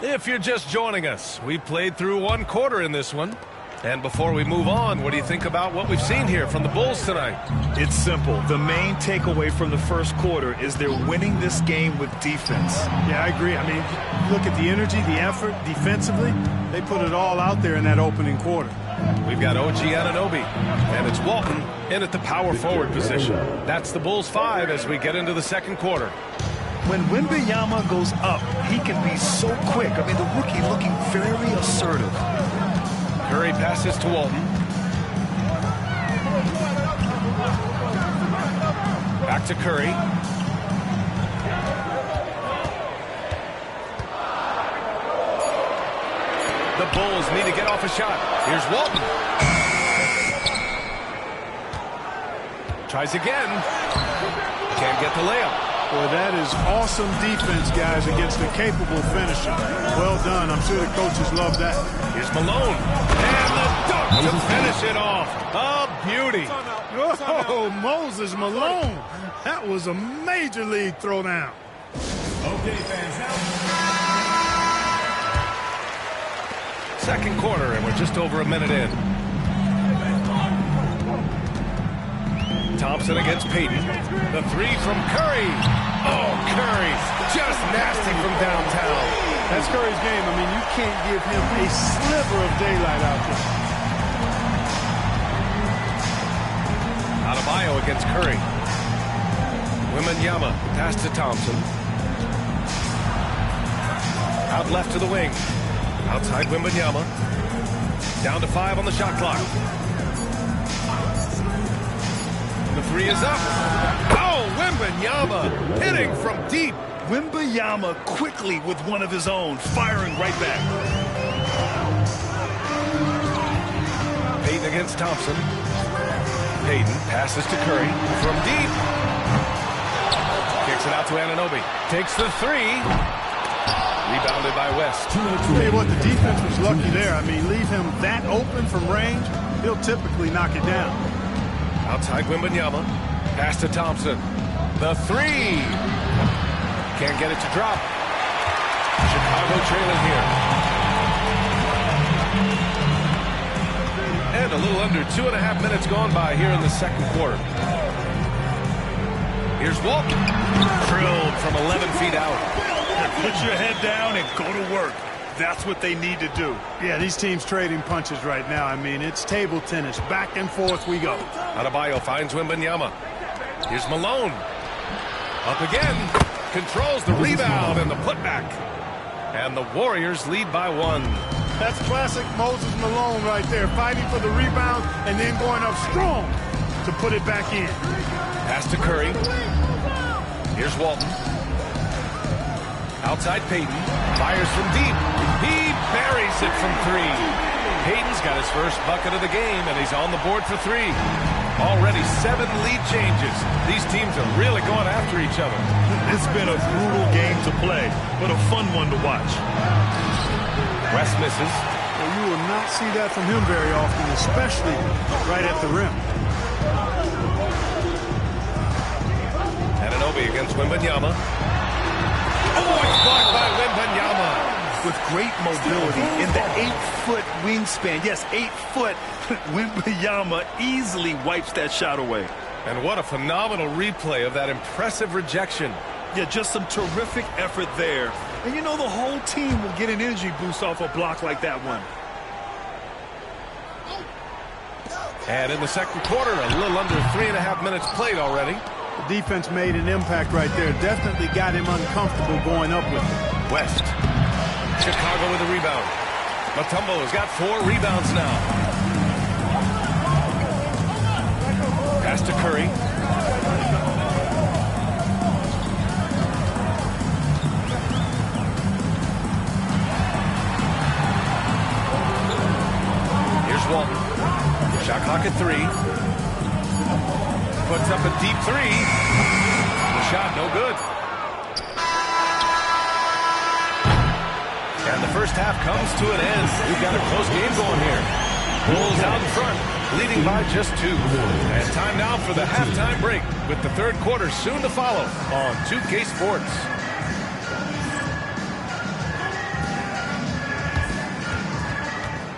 Speaker 1: If you're just joining us, we played through 1 quarter in this one. And before we move on, what do you think about what we've seen here from the Bulls tonight?
Speaker 3: It's simple. The main takeaway from the first quarter is they're winning this game with defense. Yeah, I agree. I mean, look at the energy, the effort defensively. They put it all out there in that opening quarter.
Speaker 1: We've got OG Anunoby, and it's Walton in at the power forward position. That's the Bulls 5 as we get into the second quarter.
Speaker 3: When Wembanyama goes up, he can be so quick. I mean, the rookie looking very assertive.
Speaker 1: Curry passes to Walton. Back to Curry. The Bulls need to get off a shot. Here's Walton. Tries again. Can't get the layup.
Speaker 3: Boy, that is awesome defense, guys, against a capable finisher. Well done. I'm sure the coaches love that.
Speaker 1: Here's Malone. And the dunk to finish it off. A beauty.
Speaker 3: Oh, Moses Malone. That was a major league throwdown.
Speaker 5: Okay, fans, now.
Speaker 1: Second quarter, and we're just over a minute in. Thompson against Payton. The 3 from Curry. Oh, Curry. Just nasty from downtown.
Speaker 3: That's Curry's game. I mean, you can't give him a sliver of daylight out there.
Speaker 1: Adebayo against Curry. Wembanyama pass to Thompson. Out left to the wing. Outside Wembanyama. Down to 5 on the shot clock. The 3 is up. Oh, Wembanyama hitting from deep.
Speaker 3: Wembanyama quickly with one of his own, firing right back.
Speaker 1: Payton against Thompson. Payton passes to Curry from deep. Kicks it out to Anunoby. Takes the 3. Rebounded by West.
Speaker 3: Tell you what, the defense was lucky there. I mean, leave him that open from range, he'll typically knock it down.
Speaker 1: Outside Wembanyama. Pass to Thompson. The 3. Can't get it to drop. Chicago trailing here. And a little under 2.5 minutes gone by here in the second quarter. Here's Walton. Drilled from 11 feet out.
Speaker 3: Put your head down and go to work. That's what they need to do. Yeah, these teams trading punches right now. I mean, it's table tennis. Back and forth we go.
Speaker 1: Adebayo finds Wembanyama. Here's Malone. Up again. Controls the rebound and the putback. And the Warriors lead by 1.
Speaker 3: That's classic Moses Malone right there. Fighting for the rebound and then going up strong to put it back in.
Speaker 1: Pass to Curry. Here's Walton. Outside Payton. Fires from deep. He buries it from 3. Payton's got his first bucket of the game, and he's on the board for 3. Already 7 lead changes. These teams are really going after each other.
Speaker 3: It's been a brutal game to play, but a fun one to watch.
Speaker 1: West misses.
Speaker 3: Well, you will not see that from him very often, especially right at the rim.
Speaker 1: Anunoby against Wembanyama. Oh, it's blocked by Wembanyama.
Speaker 3: With great mobility in the 8-foot wingspan. Yes, 8 foot. Wembanyama easily wipes that shot away.
Speaker 1: And what a phenomenal replay of that impressive rejection.
Speaker 3: Yeah, just some terrific effort there. And you know the whole team will get an energy boost off a block like that one.
Speaker 1: And in the second quarter, a little under 3.5 minutes played already.
Speaker 3: The defense made an impact right there. Definitely got him uncomfortable going up with it.
Speaker 1: West. Chicago with a rebound. Mutombo has got 4 rebounds now. Pass to Curry. Here's Walton. Shot clock at 3. Puts up a deep 3. The shot no good. And the first half comes to an end. We've got a close game going here. Bulls out in front, leading by just 2. And time now for the halftime break, with the third quarter soon to follow on 2K Sports.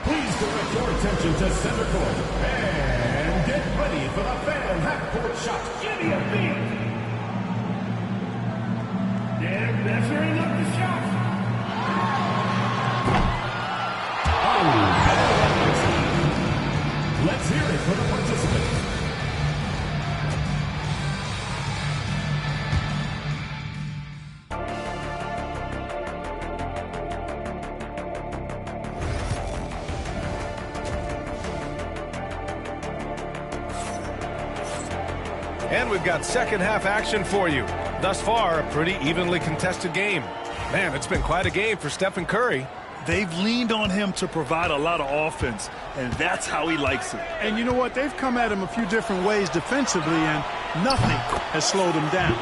Speaker 5: Please direct your attention to center court and get ready for the fan half-court shot. Give me a beat. Yeah, measuring up the shot. Let's hear it for the participants.
Speaker 1: And we've got second half action for you. Thus far, a pretty evenly contested game. Man, it's been quite a game for Stephen Curry.
Speaker 3: They've leaned on him to provide a lot of offense, and that's how he likes it. And you know what? They've come at him a few different ways defensively, and nothing has slowed him down.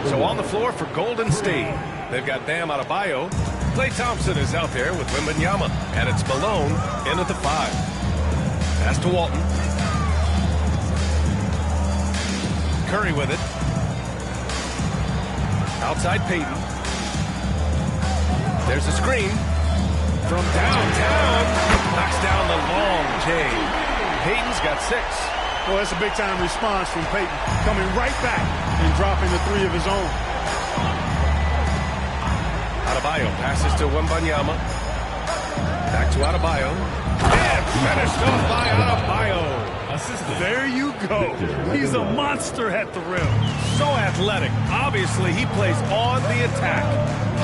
Speaker 1: So on the floor for Golden State, they've got Bam Adebayo. Klay Thompson is out there with Wembanyama, and it's Malone in at the 5. Pass to Walton. Curry with it. Outside Payton. There's a screen. From downtown, knocks down the long J. Payton's got 6.
Speaker 3: Well, that's a big-time response from Payton, coming right back and dropping the 3 of his own.
Speaker 1: Adebayo passes to Wembanyama. Back to Adebayo. And finished off by Adebayo.
Speaker 3: There you go. He's a monster at the rim.
Speaker 1: So athletic. Obviously, he plays on the attack.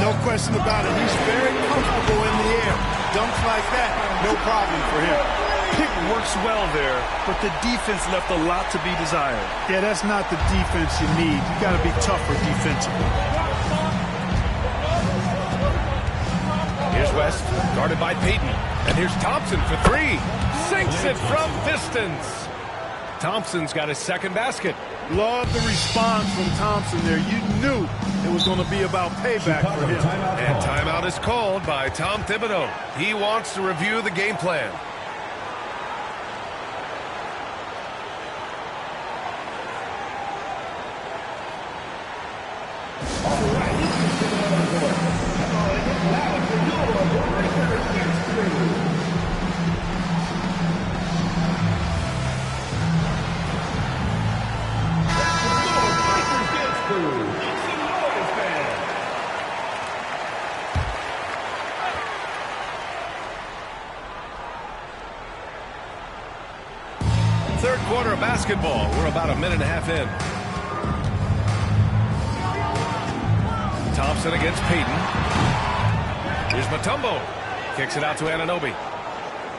Speaker 3: No question about it. He's very comfortable in the air. Dunks like that, no problem for him. Pick works well there, but the defense left a lot to be desired. Yeah, that's not the defense you need. You got to be tougher defensively.
Speaker 1: Here's West, guarded by Payton. And here's Thompson for 3. Sinks it from distance. Thompson's got his second basket.
Speaker 3: Love the response from Thompson there. You knew it was going to be about payback for him.
Speaker 1: And timeout is called by Tom Thibodeau. He wants to review the game plan. Third quarter of basketball. We're about a minute and a half in. Thompson against Payton. Here's Mutombo. Kicks it out to Anunoby.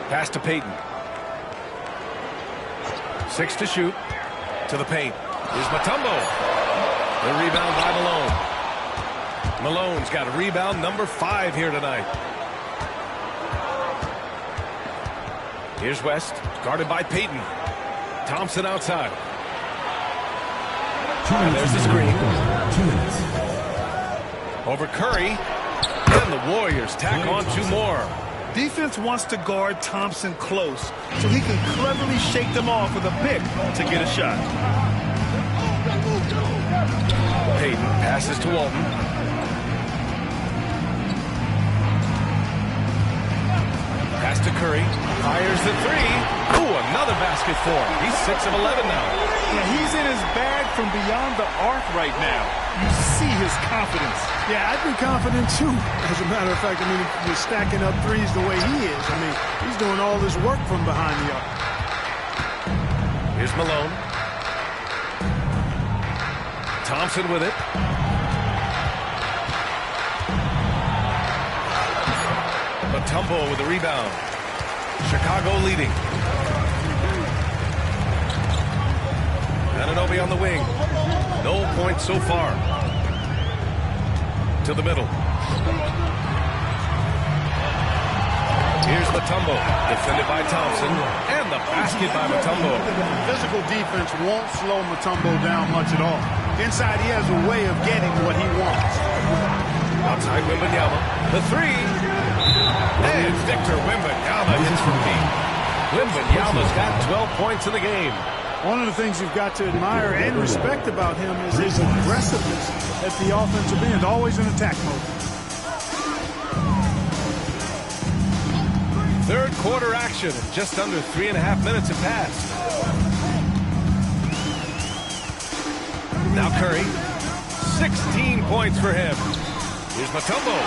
Speaker 1: Pass to Payton. 6 to shoot. To the paint. Here's Mutombo. The rebound by Malone. Malone's got a rebound number 5 here tonight. Here's West, guarded by Payton. Thompson outside. And there's the screen. Over Curry. And the Warriors tack on 2 more.
Speaker 3: Defense wants to guard Thompson close so he can cleverly shake them off with a pick to get a shot.
Speaker 1: Payton passes to Walton. Pass to Curry. Fires the 3. Ooh, another basket for him. He's 6 of 11 now.
Speaker 3: Yeah, he's in his bag from beyond the arc right now. You see his confidence. Yeah, I'd be confident too. As a matter of fact, I mean, if you're stacking up 3s the way he is, I mean, he's doing all this work from behind the arc.
Speaker 1: Here's Malone. Thompson with it. Mutombo with the rebound. Chicago leading. Anunoby on the wing. No points so far. To the middle. Here's Mutombo, defended by Thompson, and the basket by Mutombo.
Speaker 3: Physical defense won't slow Mutombo down much at all. Inside, he has a way of getting what he wants.
Speaker 1: Outside Wembanyama, the 3. And Victor Wembanyama hits from deep. Wembanyama's got 12 points in the game.
Speaker 3: One of the things you've got to admire and respect about him is his aggressiveness at the offensive end, always in attack mode.
Speaker 1: Third quarter action. Just under 3.5 minutes have passed. Now Curry. 16 points for him. Here's Mutombo.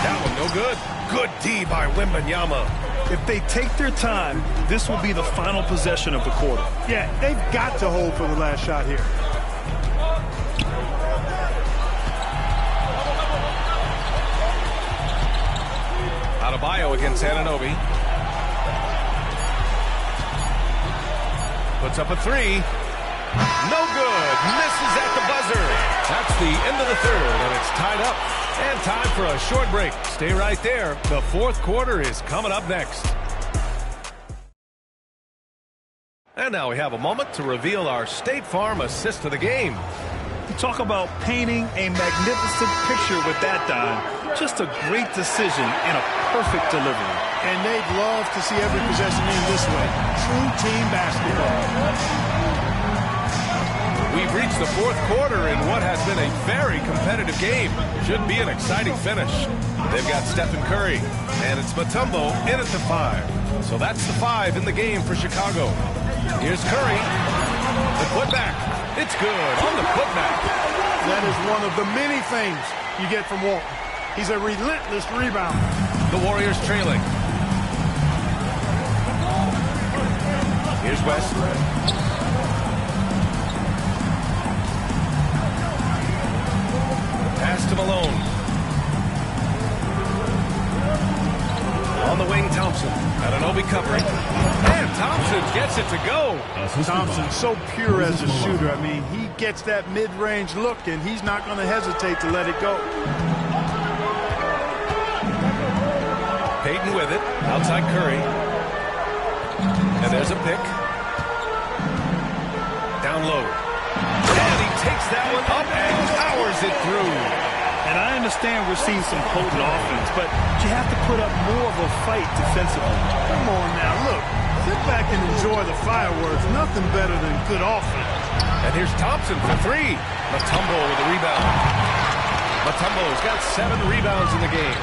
Speaker 1: That one no good. Good D by Wembanyama.
Speaker 3: If they take their time, this will be the final possession of the quarter. Yeah, they've got to hold for the last shot here.
Speaker 1: Adebayo against Anunoby. Puts up a three. No good. Misses at the buzzer. That's the end of the third, and it's tied up. And time for a short break. Stay right there. The fourth quarter is coming up next. And now we have a moment to reveal our State Farm assist of the game.
Speaker 3: Talk about painting a magnificent picture with that dime. Just a great decision and a perfect delivery. And they'd love to see every possession end this way. True team basketball.
Speaker 1: We've reached the fourth quarter in what has been a very competitive game. Should be an exciting finish. They've got Stephen Curry, and it's Mutombo in at the 5. So that's the 5 in the game for Chicago. Here's Curry. The putback. It's good on the putback.
Speaker 3: That is one of the many things you get from Walton. He's a relentless rebounder.
Speaker 1: The Warriors trailing. Here's West. Pass to Malone. On the wing, Thompson. Anunoby covering. And Thompson gets it to go.
Speaker 3: Thompson's so pure as a shooter. I mean, he gets that mid-range look, and he's not going to hesitate to let it go.
Speaker 1: Payton with it. Outside Curry. And there's a pick. Down low. And he takes that one up and powers it through.
Speaker 3: And I understand we're seeing some potent offense, but you have to put up more of a fight defensively. Come on now, look. Sit back and enjoy the fireworks. Nothing better than good offense.
Speaker 1: And here's Thompson for 3. Mutombo with the rebound. Mutombo's got 7 rebounds in the game.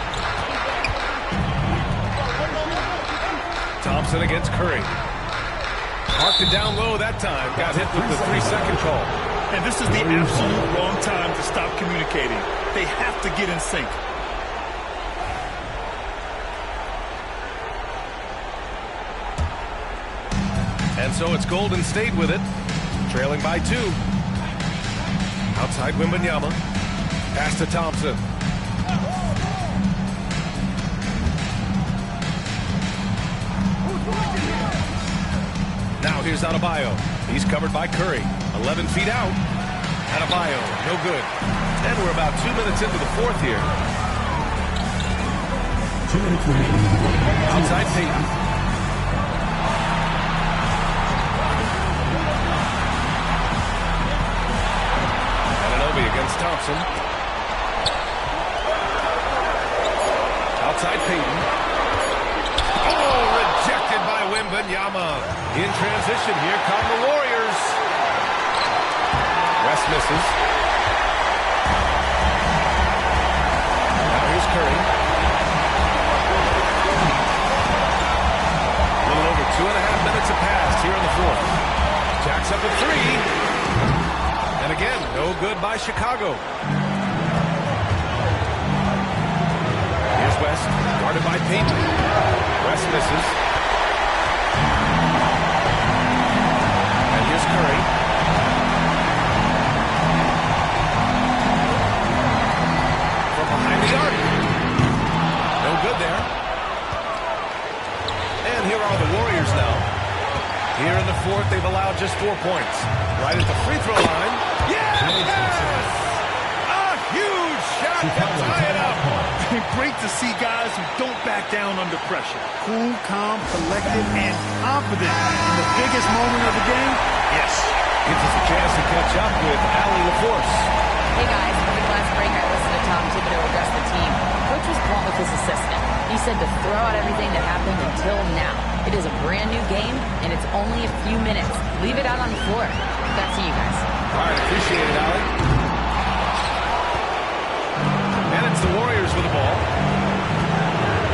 Speaker 1: Thompson against Curry. Marked it down low that time. Got hit with the 3-second call.
Speaker 3: And this is the absolute wrong time to stop communicating. They have to get in sync.
Speaker 1: And so it's Golden State with it. Trailing by 2. Outside Wembanyama. Pass to Thompson. Now here's Adebayo. He's covered by Curry. 11 feet out. Adebayo, no good. And we're about 2 minutes into the fourth here. Outside Payton. Anunoby against Thompson. Outside Payton. Oh, rejected by Wembanyama. In transition, here come the Warriors. West misses. Now here's Curry. A little over 2.5 minutes have passed here in the fourth. Jacks up a 3. And again, no good by Chicago. Here's West, guarded by Payton. West misses. And here's Curry. From behind the arc. No good there. And here are the Warriors now. Here in the fourth, they've allowed just 4 points. Right at the free throw line. Yes! A huge shot to tie it up.
Speaker 3: Great to see guys who don't back down under pressure. Cool, calm, collected, and confident. In the biggest moment of the game, yes.
Speaker 1: Gives us a chance to catch up with Allie LaForce.
Speaker 4: Hey guys, for the last break I listened to Tom Thibodeau address the team. Coach was blunt with his assistant. He said to throw out everything that happened until now. It is a brand new game, and it's only a few minutes. Leave it out on the floor. Back to you guys.
Speaker 1: All right, appreciate it, Allie. And it's the Warriors with the ball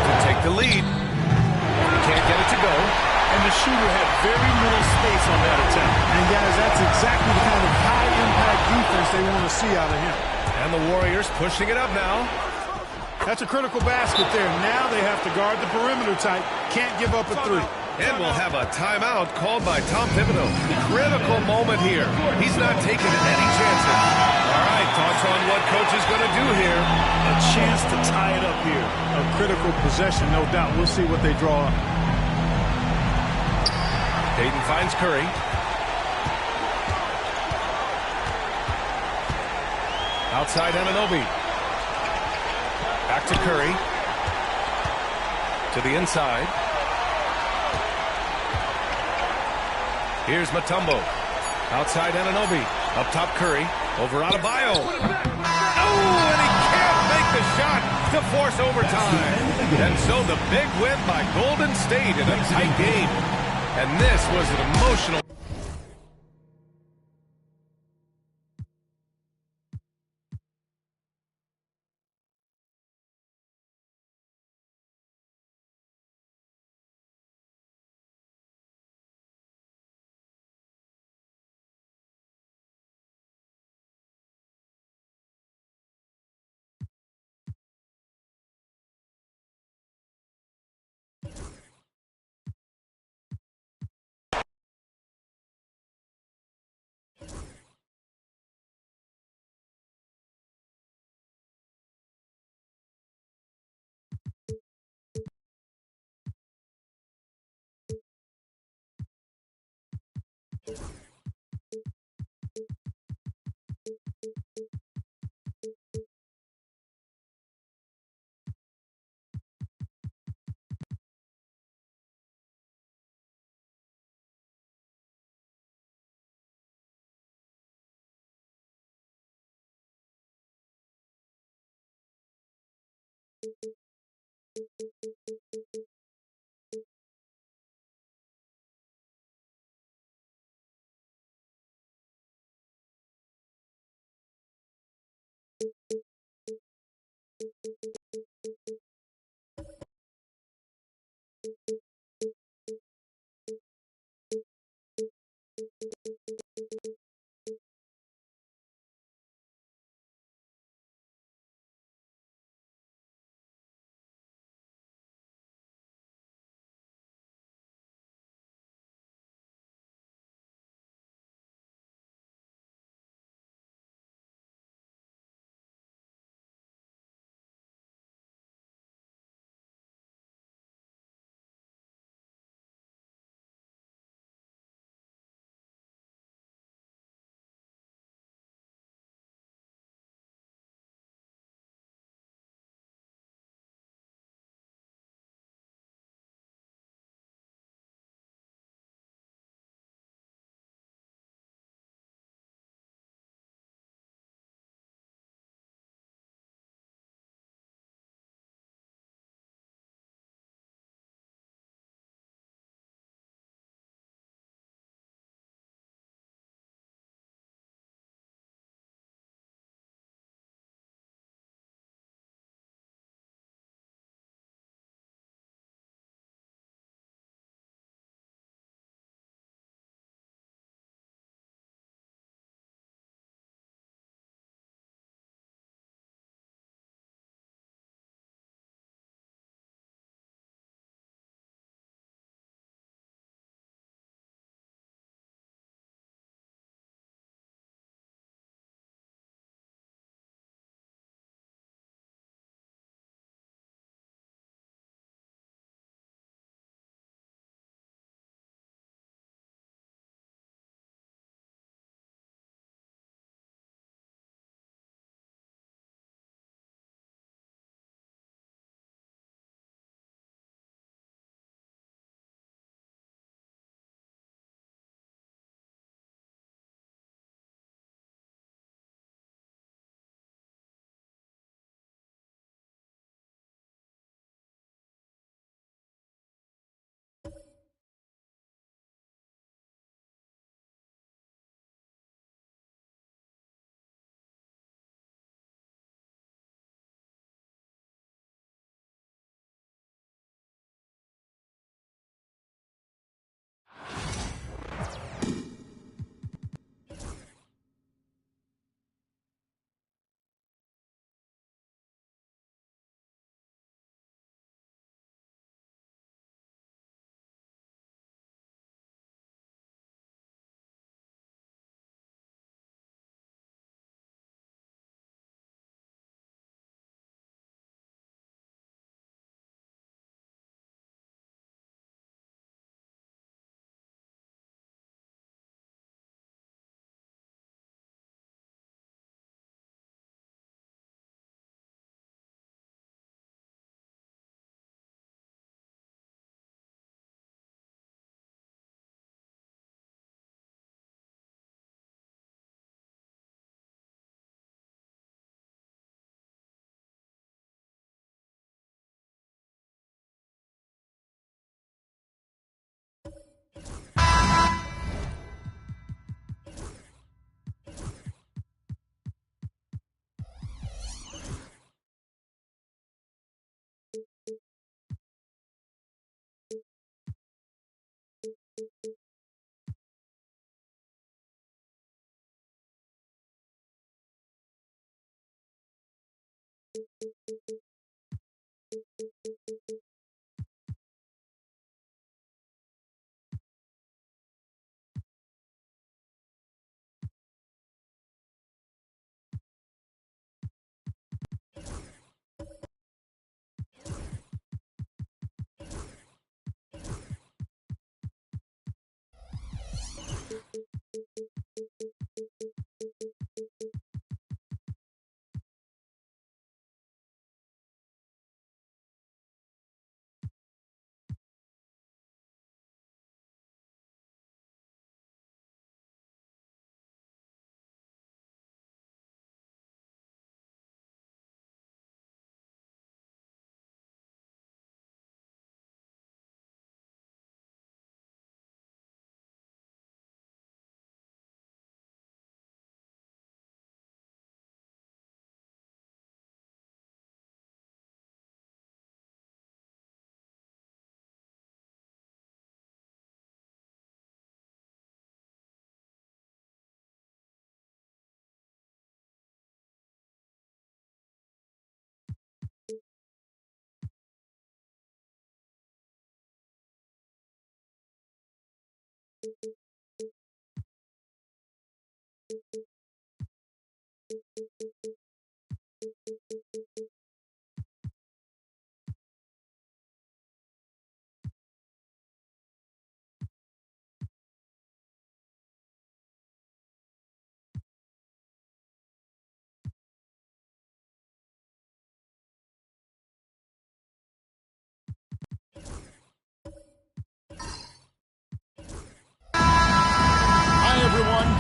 Speaker 1: to take the lead. He can't get it to go.
Speaker 3: And the shooter had very little space on that attempt. And guys, that's exactly the kind of high-impact defense they want to see out of him.
Speaker 1: And the Warriors pushing it up now.
Speaker 3: That's a critical basket there. Now they have to guard the perimeter tight. Can't give up a three.
Speaker 1: And we'll have a timeout called by Tom Thibodeau. Critical moment here. He's not taking any chances. All right, thoughts on what coach is going to do here.
Speaker 3: A chance to tie it up here. A critical possession, no doubt. We'll see what they draw up.
Speaker 1: Payton finds Curry. Outside Anunoby. Back to Curry. To the inside. Here's Mutombo. Outside Anunoby. Up top Curry. Over Adebayo. Oh, and he can't make the shot to force overtime. And so the big win by Golden State in a tight game. And this was an emotional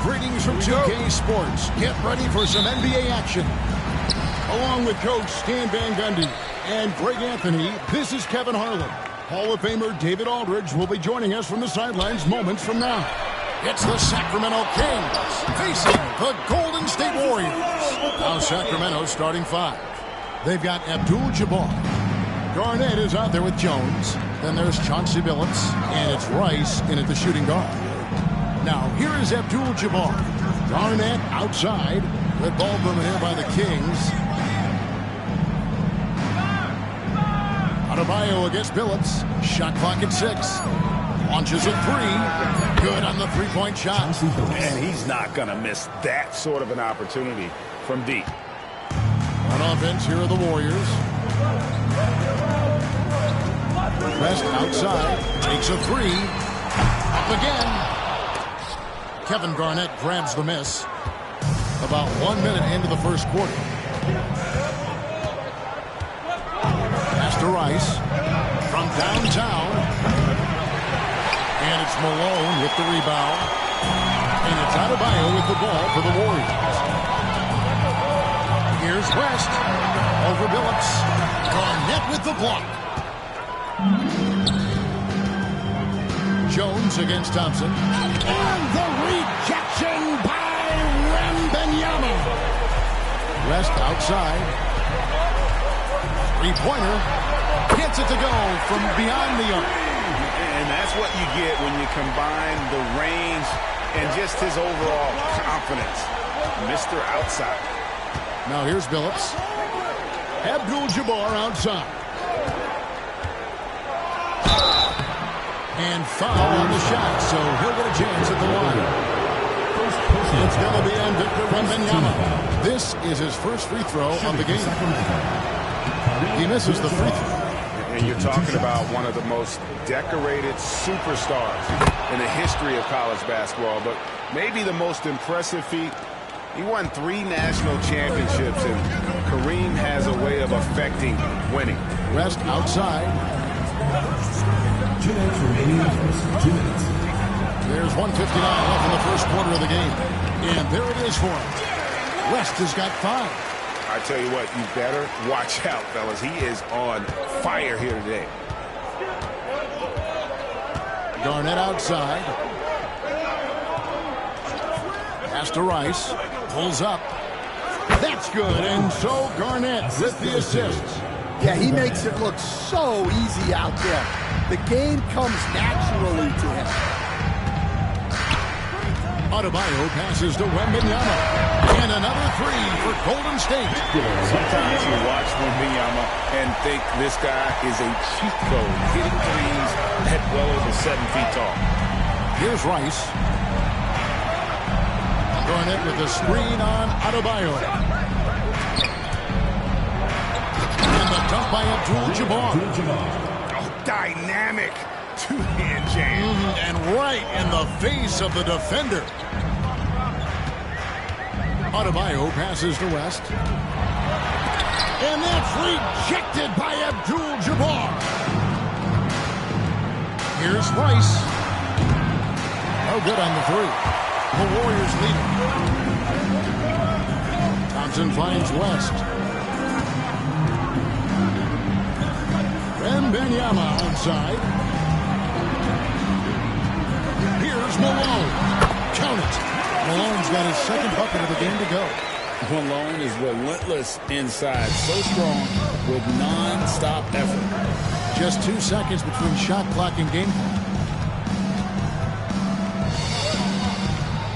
Speaker 6: Greetings from 2K Sports. Get ready for some NBA action. Along with Coach Stan Van Gundy and Greg Anthony, this is Kevin Harlan. Hall of Famer David Aldridge will be joining us from the sidelines moments from now. It's the Sacramento Kings facing the Golden State Warriors. Now Sacramento starting five. They've got Abdul-Jabbar. Garnett is out there with Jones. Then there's Chauncey Billups, and it's Rice in at the shooting guard. Now, here is Abdul-Jabbar. Garnett outside. Good ball movement here by the Kings. Adebayo against Billups. Shot clock at 6. Launches a three. Good on the three-point shot.
Speaker 10: And he's not going to miss that sort of an opportunity from deep.
Speaker 6: On offense, here are the Warriors. West outside. Takes a three. Up again. Kevin Garnett grabs the miss. About 1 minute into the first quarter. Pass to Rice. From downtown. And it's Malone with the rebound. And it's Adebayo with the ball for the Warriors. Here's West. Over Billups. Garnett with the block. Jones against Thompson. And the rejection by Wembanyama. West outside. Three-pointer. Gets it to go from beyond the arc.
Speaker 10: And that's what you get when you combine the range and just his overall confidence. Mr. Outside.
Speaker 6: Now here's Billups. Abdul-Jabbar outside. And foul on the shot, so he'll get a chance at the line. It's going to be on Victor Wembanyama. This is his first free throw of the game. He misses the free throw.
Speaker 10: And you're talking about one of the most decorated superstars in the history of college basketball, but maybe the most impressive feat. He won 3 national championships, and Kareem has a way of affecting winning.
Speaker 6: West outside.
Speaker 5: 2 minutes remaining in the first 2 minutes.
Speaker 6: There's 1:59 left in the first quarter of the game. And there it is for him. West has got 5.
Speaker 10: I tell you what, you better watch out, fellas. He is on fire here today.
Speaker 6: Garnett outside. Pass to Rice. Pulls up. That's good. And so Garnett with the assist.
Speaker 11: Yeah, he makes it look so easy out there. The game comes naturally to him.
Speaker 6: Adebayo passes to Wembanyama. And another three for Golden State.
Speaker 10: Sometimes you watch Wembanyama and think this guy is a cheat code, hitting threes at well over 7 feet tall.
Speaker 6: Here's Rice. Garnett with the screen on Adebayo. And the dunk by Abdul-Jabbar.
Speaker 10: Oh, dynamic two-hand jam.
Speaker 6: And right in the face of the defender. Adebayo passes to West. And that's rejected by Abdul-Jabbar. Here's Rice. No good on the three. The Warriors lead. Thompson finds West. Wembanyama outside. Here's Malone. Count it. Malone's got his second bucket of the game to go.
Speaker 8: Malone is relentless inside. So strong with non-stop effort.
Speaker 6: Just 2 seconds between shot clock and game clock.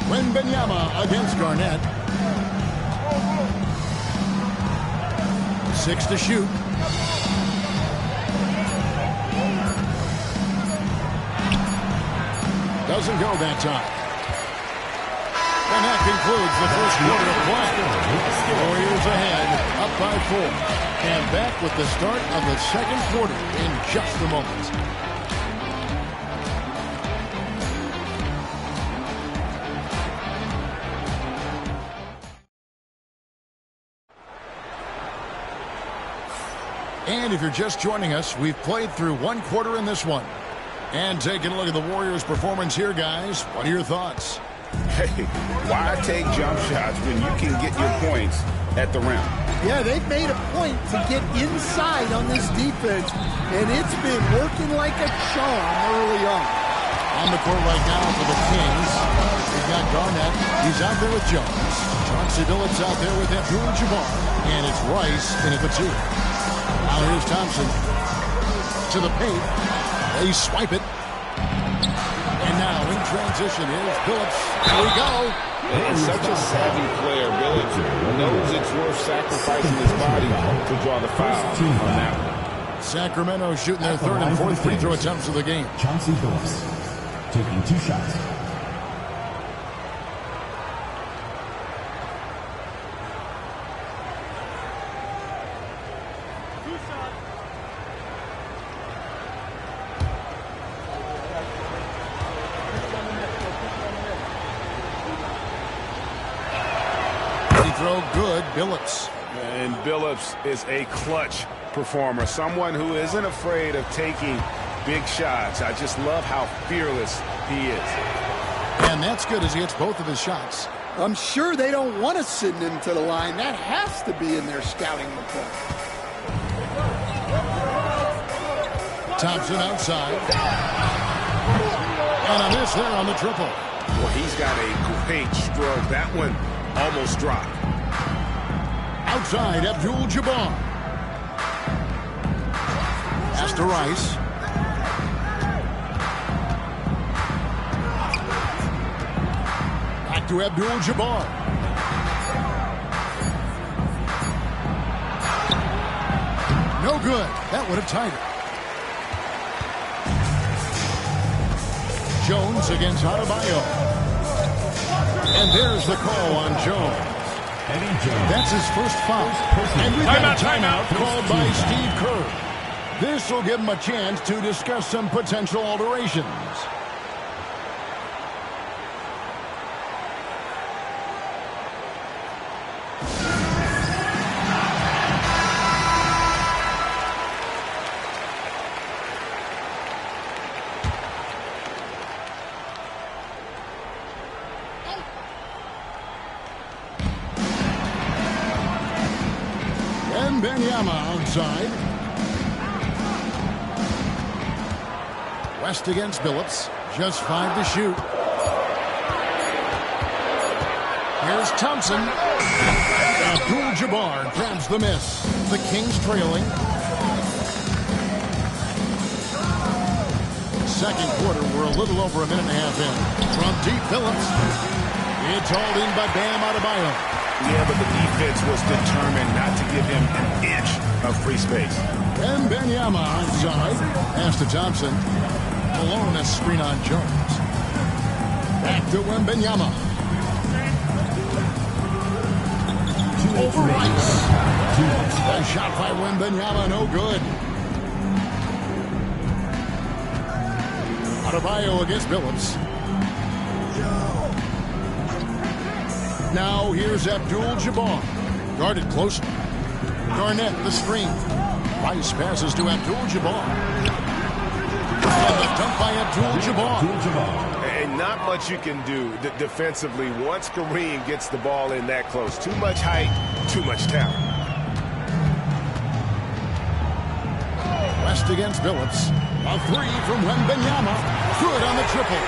Speaker 6: Wembanyama against Garnett. 6 to shoot. doesn't go that time. And that concludes the first quarter of play. Warriors ahead, up by 4. And back with the start of the second quarter in just a moment. And if you're just joining us, we've played through one quarter in this one. And taking a look at the Warriors' performance here, guys, what are your thoughts?
Speaker 10: Hey, why take jump shots when you can get your points at the rim?
Speaker 11: Yeah, they've made a point to get inside on this defense, and it's been working like a charm early on.
Speaker 6: On the court right now for the Kings, we've got Garnett. He's out there with Jones. Chauncey Billups out there with Abdul-Jabbar. And it's Rice in at the 2. Now here's Thompson to the paint. They swipe it. And now in transition is Billups. Here we go.
Speaker 10: And such a savvy player, Billups knows it's worth sacrificing his body to draw the foul on that one.
Speaker 6: Sacramento shooting their third and fourth free throw attempts of the game.
Speaker 5: Chauncey Billups taking 2 shots.
Speaker 6: Throw good, Billups.
Speaker 7: And Billups is a clutch performer, someone who isn't afraid of taking big shots. I just love how fearless he is.
Speaker 6: And that's good as he hits both of his shots.
Speaker 11: I'm sure they don't want to send him to the line. That has to be in their scouting report.
Speaker 6: Thompson outside. And a miss there on the triple.
Speaker 7: Well, he's got a great stroke. That one almost dropped.
Speaker 6: Outside, Abdul-Jabbar. Pass to Rice. Back to Abdul-Jabbar. No good. That would have tied it. Jones against Adebayo. And there's the call on Jones. That's his first foul. And we've got a timeout called by Steve Kerr. This will give him a chance to discuss some potential alterations. Wembanyama outside. West against Billups. Just 5 to shoot. Here's Thompson. Abdul-Jabbar grabs the miss. The Kings trailing. Second quarter, we're a little over a minute and a half in. From deep, Billups. It's hauled in by Bam Adebayo.
Speaker 7: Yeah, but the defense was determined not to give him an inch of free space.
Speaker 6: Wembanyama outside. Pass to Thompson. Malone, a screen on Jones. Back to Wembanyama. Over Rice. A shot by Wembanyama, no good. Adebayo against Billups. Now here's Abdul-Jabbar. Guarded closely. Garnett, the screen. Rice passes to Abdul-Jabbar. And the dunk by Abdul-Jabbar.
Speaker 7: And not much you can do defensively once Kareem gets the ball in that close. Too much height, too much talent.
Speaker 6: West against Billups. A 3 from Wembanyama. Good on the triple.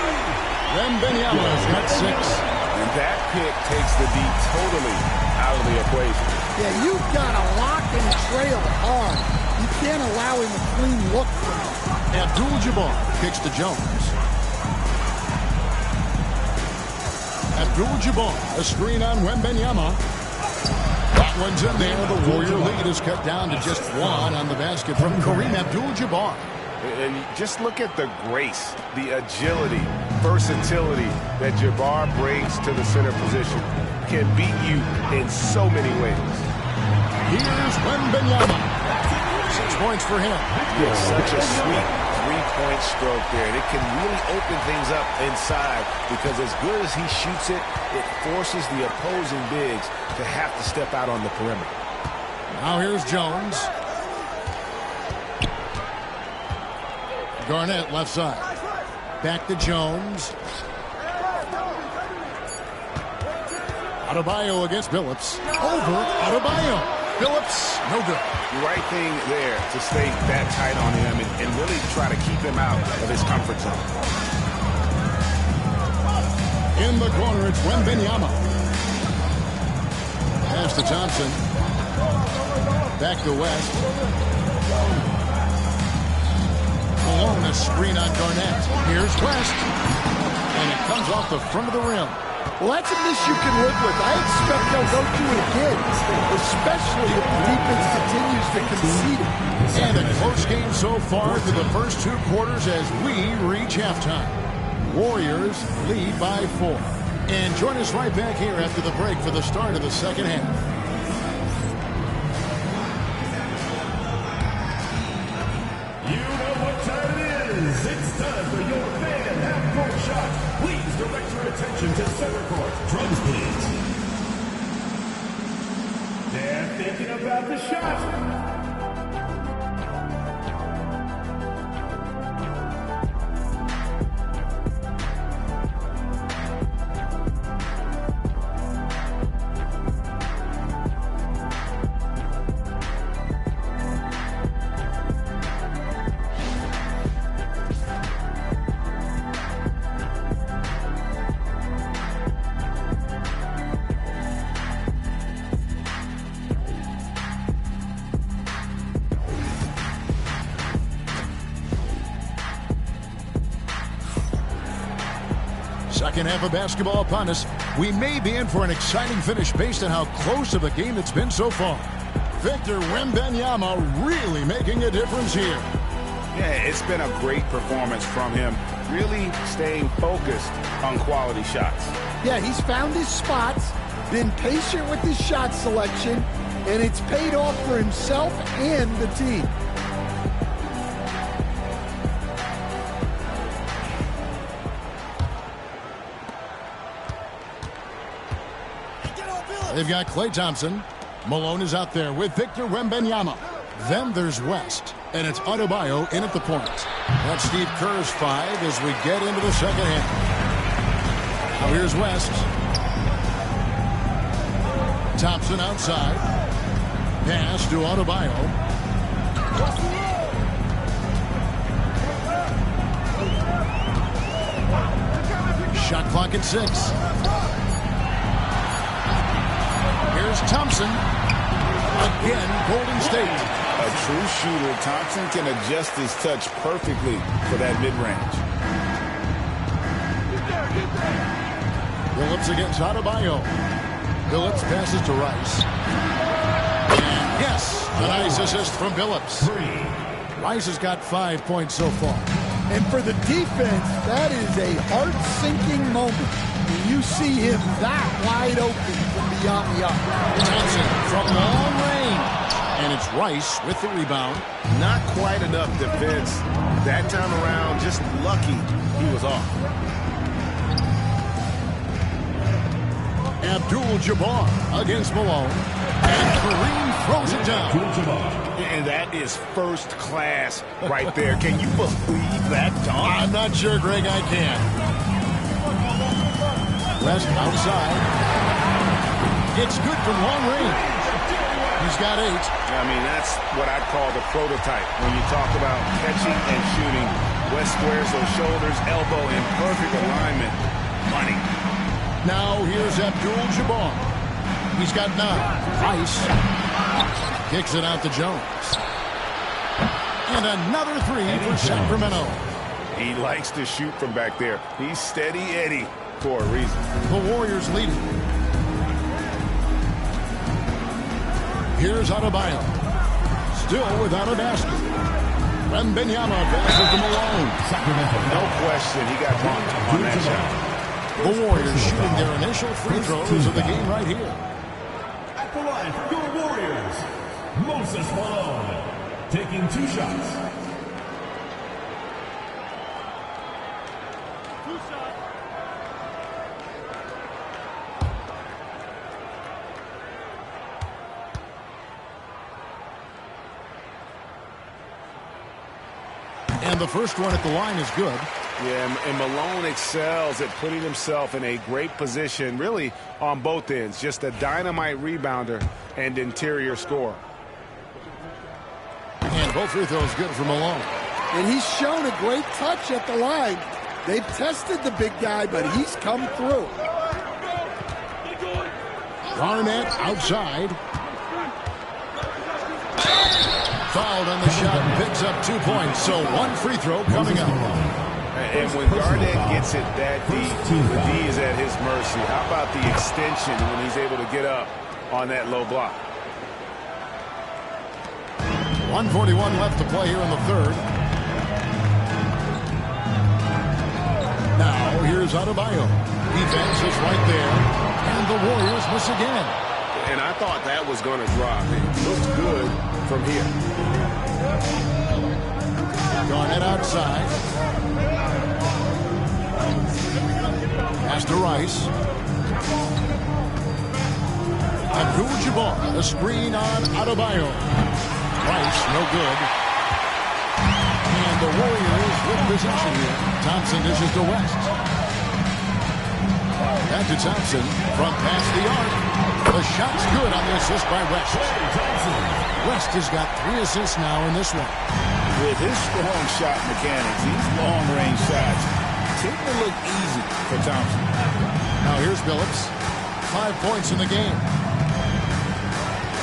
Speaker 6: Wembanyama's got 6.
Speaker 7: And that pick takes the D totally out of the equation.
Speaker 11: Yeah, you've got to lock and trail hard. You can't allow him a clean look from him.
Speaker 6: Abdul-Jabbar kicks to Jones. Abdul-Jabbar, a screen on Wembanyama. That one's in there. The Warrior lead is cut down to just 1 on the basket from Kareem Abdul-Jabbar.
Speaker 7: And just look at the grace, the agility versatility that Jabbar brings to the center position. Can beat you in so many ways.
Speaker 6: Here's Wembanyama. 6 points for him.
Speaker 10: It's such a sweet three-point stroke there. And it can really open things up inside because as good as he shoots it, it forces the opposing bigs to have to step out on the perimeter.
Speaker 6: Now here's Jones. Garnett left side. Back to Jones. Adebayo against Billups. Over Adebayo. Billups, no good.
Speaker 10: The right thing there to stay that tight on him and really try to keep him out of his comfort zone.
Speaker 6: In the corner, it's Wembanyama. Pass to Thompson. Back to West. Along the screen on Garnett. Here's West. And it comes off the front of the rim.
Speaker 11: Well, that's a miss you can live with. I expect they'll go through it again, especially if the defense continues to concede it.
Speaker 6: And a close game so far through the first 2 quarters as we reach halftime. Warriors lead by 4. And join us right back here after the break for the start of the second half.
Speaker 5: It's time for your fan half-court shot. Please direct your attention to center court. Drums, please. They're thinking about the shot.
Speaker 6: Second half of basketball upon us. We may be in for an exciting finish based on how close of a game it's been so far. Victor Wembanyama really making a difference here.
Speaker 10: Yeah, it's been a great performance from him. Really staying focused on quality shots.
Speaker 11: Yeah, he's found his spots, been patient with his shot selection, and it's paid off for himself and the team.
Speaker 6: They've got Klay Thompson. Malone is out there with Victor Wembanyama. Then there's West, and it's Adebayo in at the point. That's Steve Kerr's 5 as we get into the second half. Now here's West. Thompson outside. Pass to Adebayo. Shot clock at 6. Here's Thompson. Again, Golden State.
Speaker 10: A true shooter, Thompson can adjust his touch perfectly for that mid-range.
Speaker 6: Billups against Adebayo. Billups passes to Rice. And yes, a nice assist from Billups. Rice has got 5 points so far.
Speaker 11: And for the defense, that is a heart-sinking moment. You see him that wide open from beyond the arc.
Speaker 6: Thompson from long range. And it's Rice with the rebound.
Speaker 7: Not quite enough defense. That time around, just lucky he was off.
Speaker 6: Abdul-Jabbar against Malone. And Kareem throws it down.
Speaker 10: And that is first class right there. Can you believe that dunk?
Speaker 6: I'm not sure, Greg, I can. West outside. It's good from long range. He's got 8.
Speaker 10: I mean, that's what I'd call the prototype. When you talk about catching and shooting, West squares those shoulders, elbow in perfect alignment. Money.
Speaker 6: Now here's Abdul-Jabbar. He's got 9. Rice kicks it out to Jones. And another 3 for Sacramento.
Speaker 10: He likes to shoot from back there. He's steady Eddie for a reason.
Speaker 6: The Warriors leading. Here's Adebayo. Still without a basket. Wembanyama passes to Malone.
Speaker 7: No question, he got bumped on that shot.
Speaker 6: The Warriors shooting their initial free throws of the game right here.
Speaker 5: At the line for your Warriors, Moses Malone, taking 2 shots.
Speaker 6: And the first one at the line is good.
Speaker 7: Yeah, and Malone excels at putting himself in a great position, really on both ends. Just a dynamite rebounder and interior scorer.
Speaker 6: And both free throws good for Malone.
Speaker 11: And he's shown a great touch at the line. They've tested the big guy, but he's come through.
Speaker 6: Garnett outside. Fouled on the shot and picks up 2 points. So 1 free throw coming up.
Speaker 7: And when Garnett gets it that deep, the D is at his mercy. How about the extension when he's able to get up on that low block?
Speaker 6: 1:41 left to play here in the third. Now here's Adebayo. Defense is right there. And the Warriors miss again.
Speaker 7: And I thought that was going to drop. It looks good from here.
Speaker 6: Garnett outside. Pass to Rice. Abdul-Jabbar, the screen on Adebayo. Rice, no good. And the Warriors with possession here. Thompson dishes to West. Back to Thompson from past the arc. The shot's good on the assist by West. West has got 3 assists now in this one.
Speaker 10: With his strong shot mechanics, these long-range shots tend to look easy for Thompson.
Speaker 6: Now here's Billups. 5 points in the game.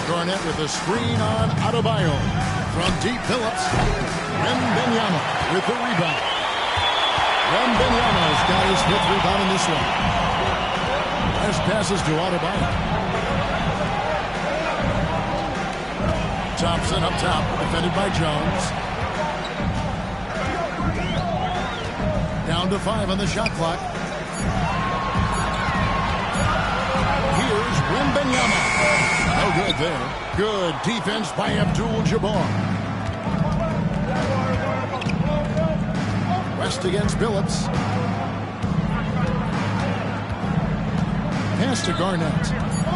Speaker 6: Garnett with a screen on Adebayo. From deep, Billups. Wembanyama with the rebound. Wembanyama's got his 5th rebound in this one. West passes to Adebayo. Thompson up top, defended by Jones. Down to 5 on the shot clock. Here's Wembanyama. No good there. Good defense by Abdul-Jabbar. West against Billups. Pass to Garnett.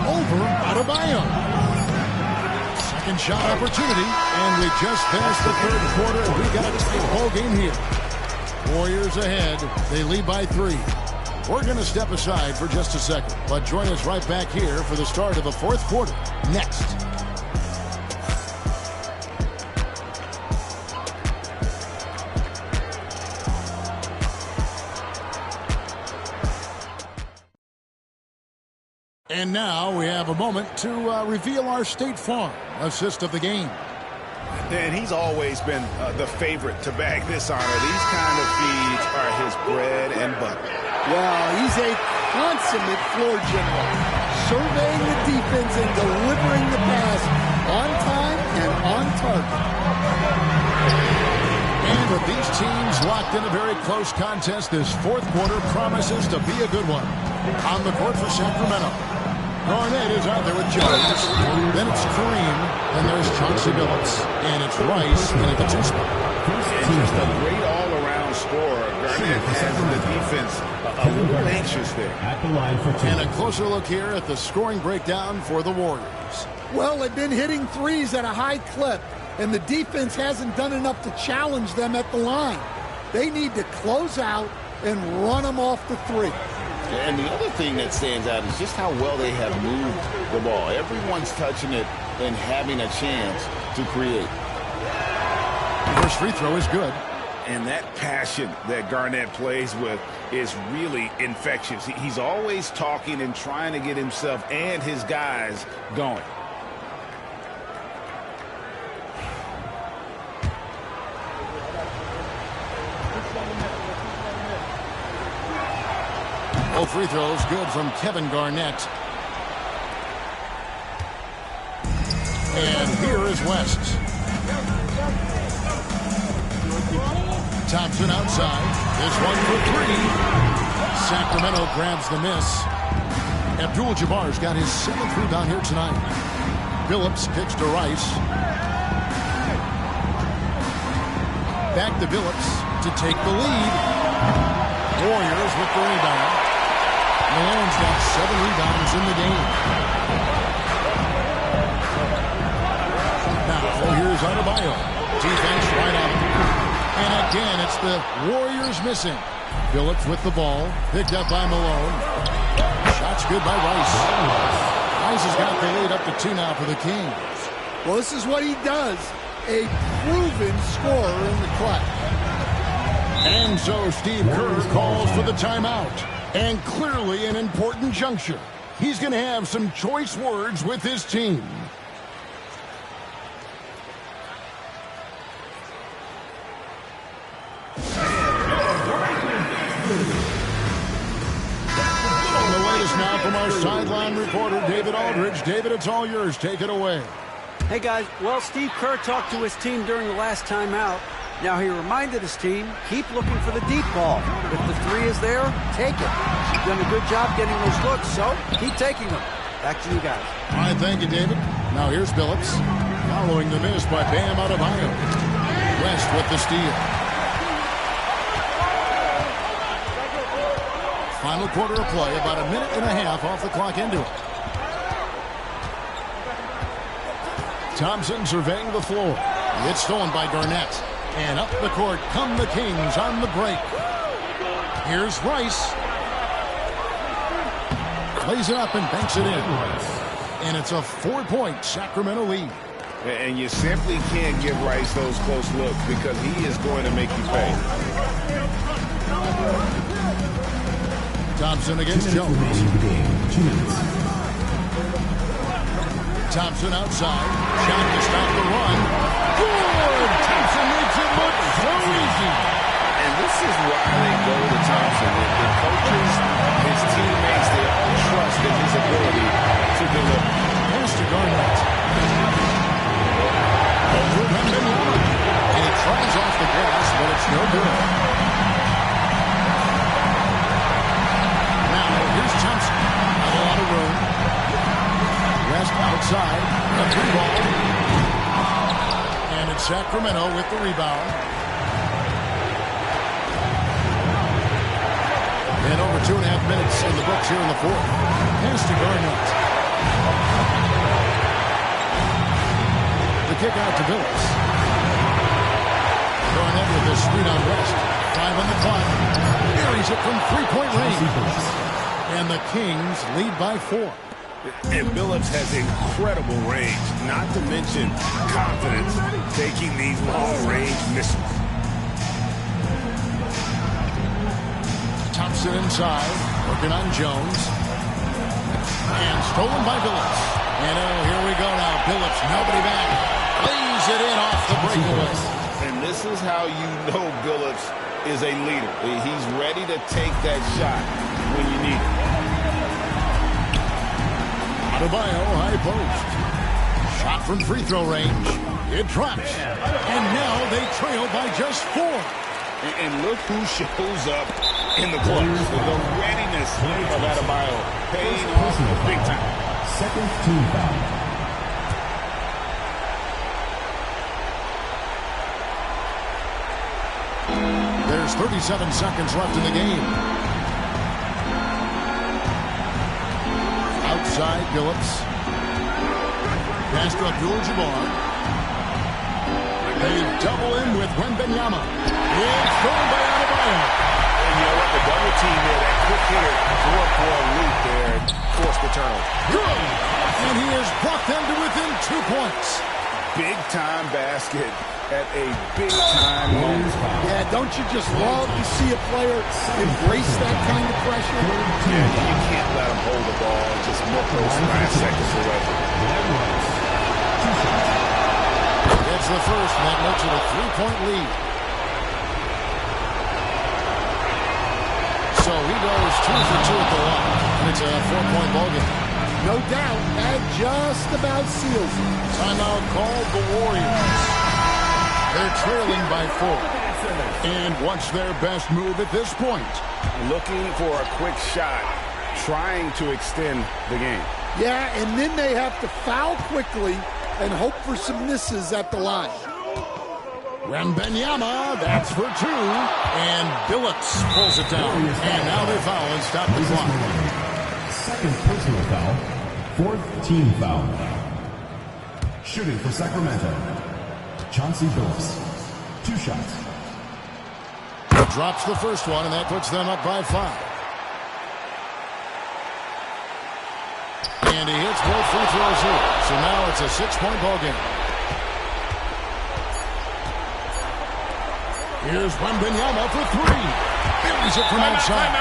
Speaker 6: Over Adebayo. Second shot opportunity. And we just finished the third quarter. We got a tight ball game here. Warriors ahead. They lead by 3. We're going to step aside for just a second, but join us right back here for the start of the 4th quarter next. And now we have a moment to reveal our State Farm assist of the game.
Speaker 7: And he's always been the favorite to bag this honor. These kind of feeds are his bread and butter.
Speaker 11: Well, he's a consummate floor general, surveying the defense and delivering the pass on time and on target.
Speaker 6: And with these teams locked in a very close contest, this 4th quarter promises to be a good one. On the court for Sacramento, Garnett is out there with Jones. Then it's Kareem. Then there's Chauncey Billups. And it's Rice in at the 2 spot.
Speaker 7: Just a great all-around scorer. Garnett has the defense a little anxious there.
Speaker 5: At the line for 2.
Speaker 6: And a closer look here at the scoring breakdown for the Warriors.
Speaker 11: Well, they've been hitting threes at a high clip, and the defense hasn't done enough to challenge them at the line. They need to close out and run them off the 3.
Speaker 10: And the other thing that stands out is just how well they have moved the ball. Everyone's touching it and having a chance to create.
Speaker 6: First free throw is good.
Speaker 7: And that passion that Garnett plays with is really infectious. He's always talking and trying to get himself and his guys going.
Speaker 6: Both free throws good from Kevin Garnett. And here is West. Thompson outside. This one for three. Sacramento grabs the miss. Abdul-Jabbar's got his 7th rebound here tonight. Billups kicks to Rice. Back to Billups to take the lead. Warriors with the rebound. Malone's got 7 rebounds in the game. Now, here's Adebayo. Defense right on. And again, it's the Warriors missing. Billups with the ball. Picked up by Malone. Shot's good by Rice. Rice has got the lead up to 2 now for the Kings.
Speaker 11: Well, this is what he does. A proven scorer in the clutch.
Speaker 6: And so Steve Kerr calls for the timeout. And clearly an important juncture. He's going to have some choice words with his team. And the latest now from our sideline reporter, David Aldridge. David, it's all yours. Take it away.
Speaker 9: Hey, guys. Well, Steve Kerr talked to his team during the last timeout. Now, he reminded his team, keep looking for the deep ball. If the 3 is there, take it. You've done a good job getting those looks, so keep taking them. Back to you guys.
Speaker 6: All right, thank you, David. Now here's Billups. Following the miss by Bam Adebayo. West with the steal. Final quarter of play, about a minute and a half off the clock into it. Thompson surveying the floor. It's stolen by Garnett. And up the court come the Kings on the break. Here's Rice. Plays it up and banks it in. And it's a 4-point Sacramento lead.
Speaker 7: And you simply can't give Rice those close looks because he is going to make you pay.
Speaker 6: Thompson against Jones. Thompson outside. Shot to stop the run. Good! Thompson makes it look so easy.
Speaker 7: And this is why they go to Thompson. The coaches, his teammates, they all trust in his ability to deliver.
Speaker 6: Pass to Garnett. Over Wembanyama. And it tries off the glass, but it's no good. Now, here's Thompson. Not a lot of room. West outside. A 3-ball. And it's Sacramento with the rebound. And over 2.5 minutes in the books here in the fourth. Pass to Garnett. The kick out to Billups. Garnett with the screen on West. 5 on the clock. Buries it from 3-point range. And the Kings lead by 4.
Speaker 7: And Billups has incredible range, not to mention confidence taking these long-range missiles.
Speaker 6: Thompson inside, working on Jones. And stolen by Billups. And here we go now. Billups, nobody back. Lays it in off the breakaway.
Speaker 7: And this is how you know Billups is a leader. He's ready to take that shot when you need it.
Speaker 6: Adebayo, high post. Shot from free throw range. It drops. And now they trail by just 4.
Speaker 7: And look who shows up in the clutch. The readiness of Adebayo paying off big time.
Speaker 5: Second team foul.
Speaker 6: There's 37 seconds left in the game. Outside, Billups. Pass to Abdul-Jabbar. They double in with Wembanyama. It's going by Adebayo.
Speaker 7: And you know what? The double team there, that quick hitter, threw up for a loop there and forced the turnover.
Speaker 6: Good! And he has brought them to within 2 points.
Speaker 7: Big-time basket at a big-time moment.
Speaker 11: Yeah, don't you just love to see a player embrace that kind of pressure?
Speaker 7: Yeah, you can't let him hold the ball and just milk those 5 seconds away.
Speaker 6: It's the first, and that makes it a 3-point lead. So he goes 2 for 2 at the line, and it's a 4-point ballgame.
Speaker 11: No doubt, that just about seals it.
Speaker 6: Timeout called the Warriors. They're trailing by 4. And what's their best move at this point?
Speaker 7: Looking for a quick shot, trying to extend the game.
Speaker 11: Yeah, and then they have to foul quickly and hope for some misses at the line.
Speaker 6: Wembanyama, that's for 2. And Billups pulls it down. And now they foul and stop the clock.
Speaker 5: Second personal foul. Fourth team foul. Shooting for Sacramento, Chauncey Billups. 2 shots.
Speaker 6: Drops the first one, and that puts them up by 5. And he hits both free throws here. So now it's a 6-point ball game. Here's Wembanyama for 3. Buries it from outside.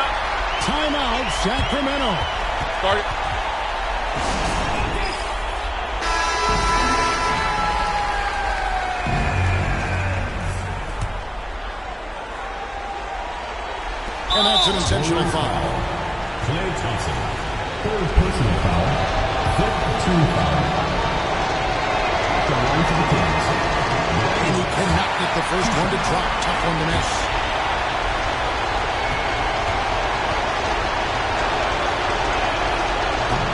Speaker 6: Timeout, Sacramento.
Speaker 7: Start.
Speaker 6: And that's an intentional foul.
Speaker 5: Klay Thompson. Third personal foul. Fifth team foul. The line to the Kings.
Speaker 6: And he cannot get the first one to drop. Tough one to miss.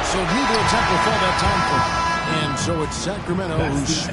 Speaker 6: So neither attempt will fall that time for him. And so it's Sacramento who's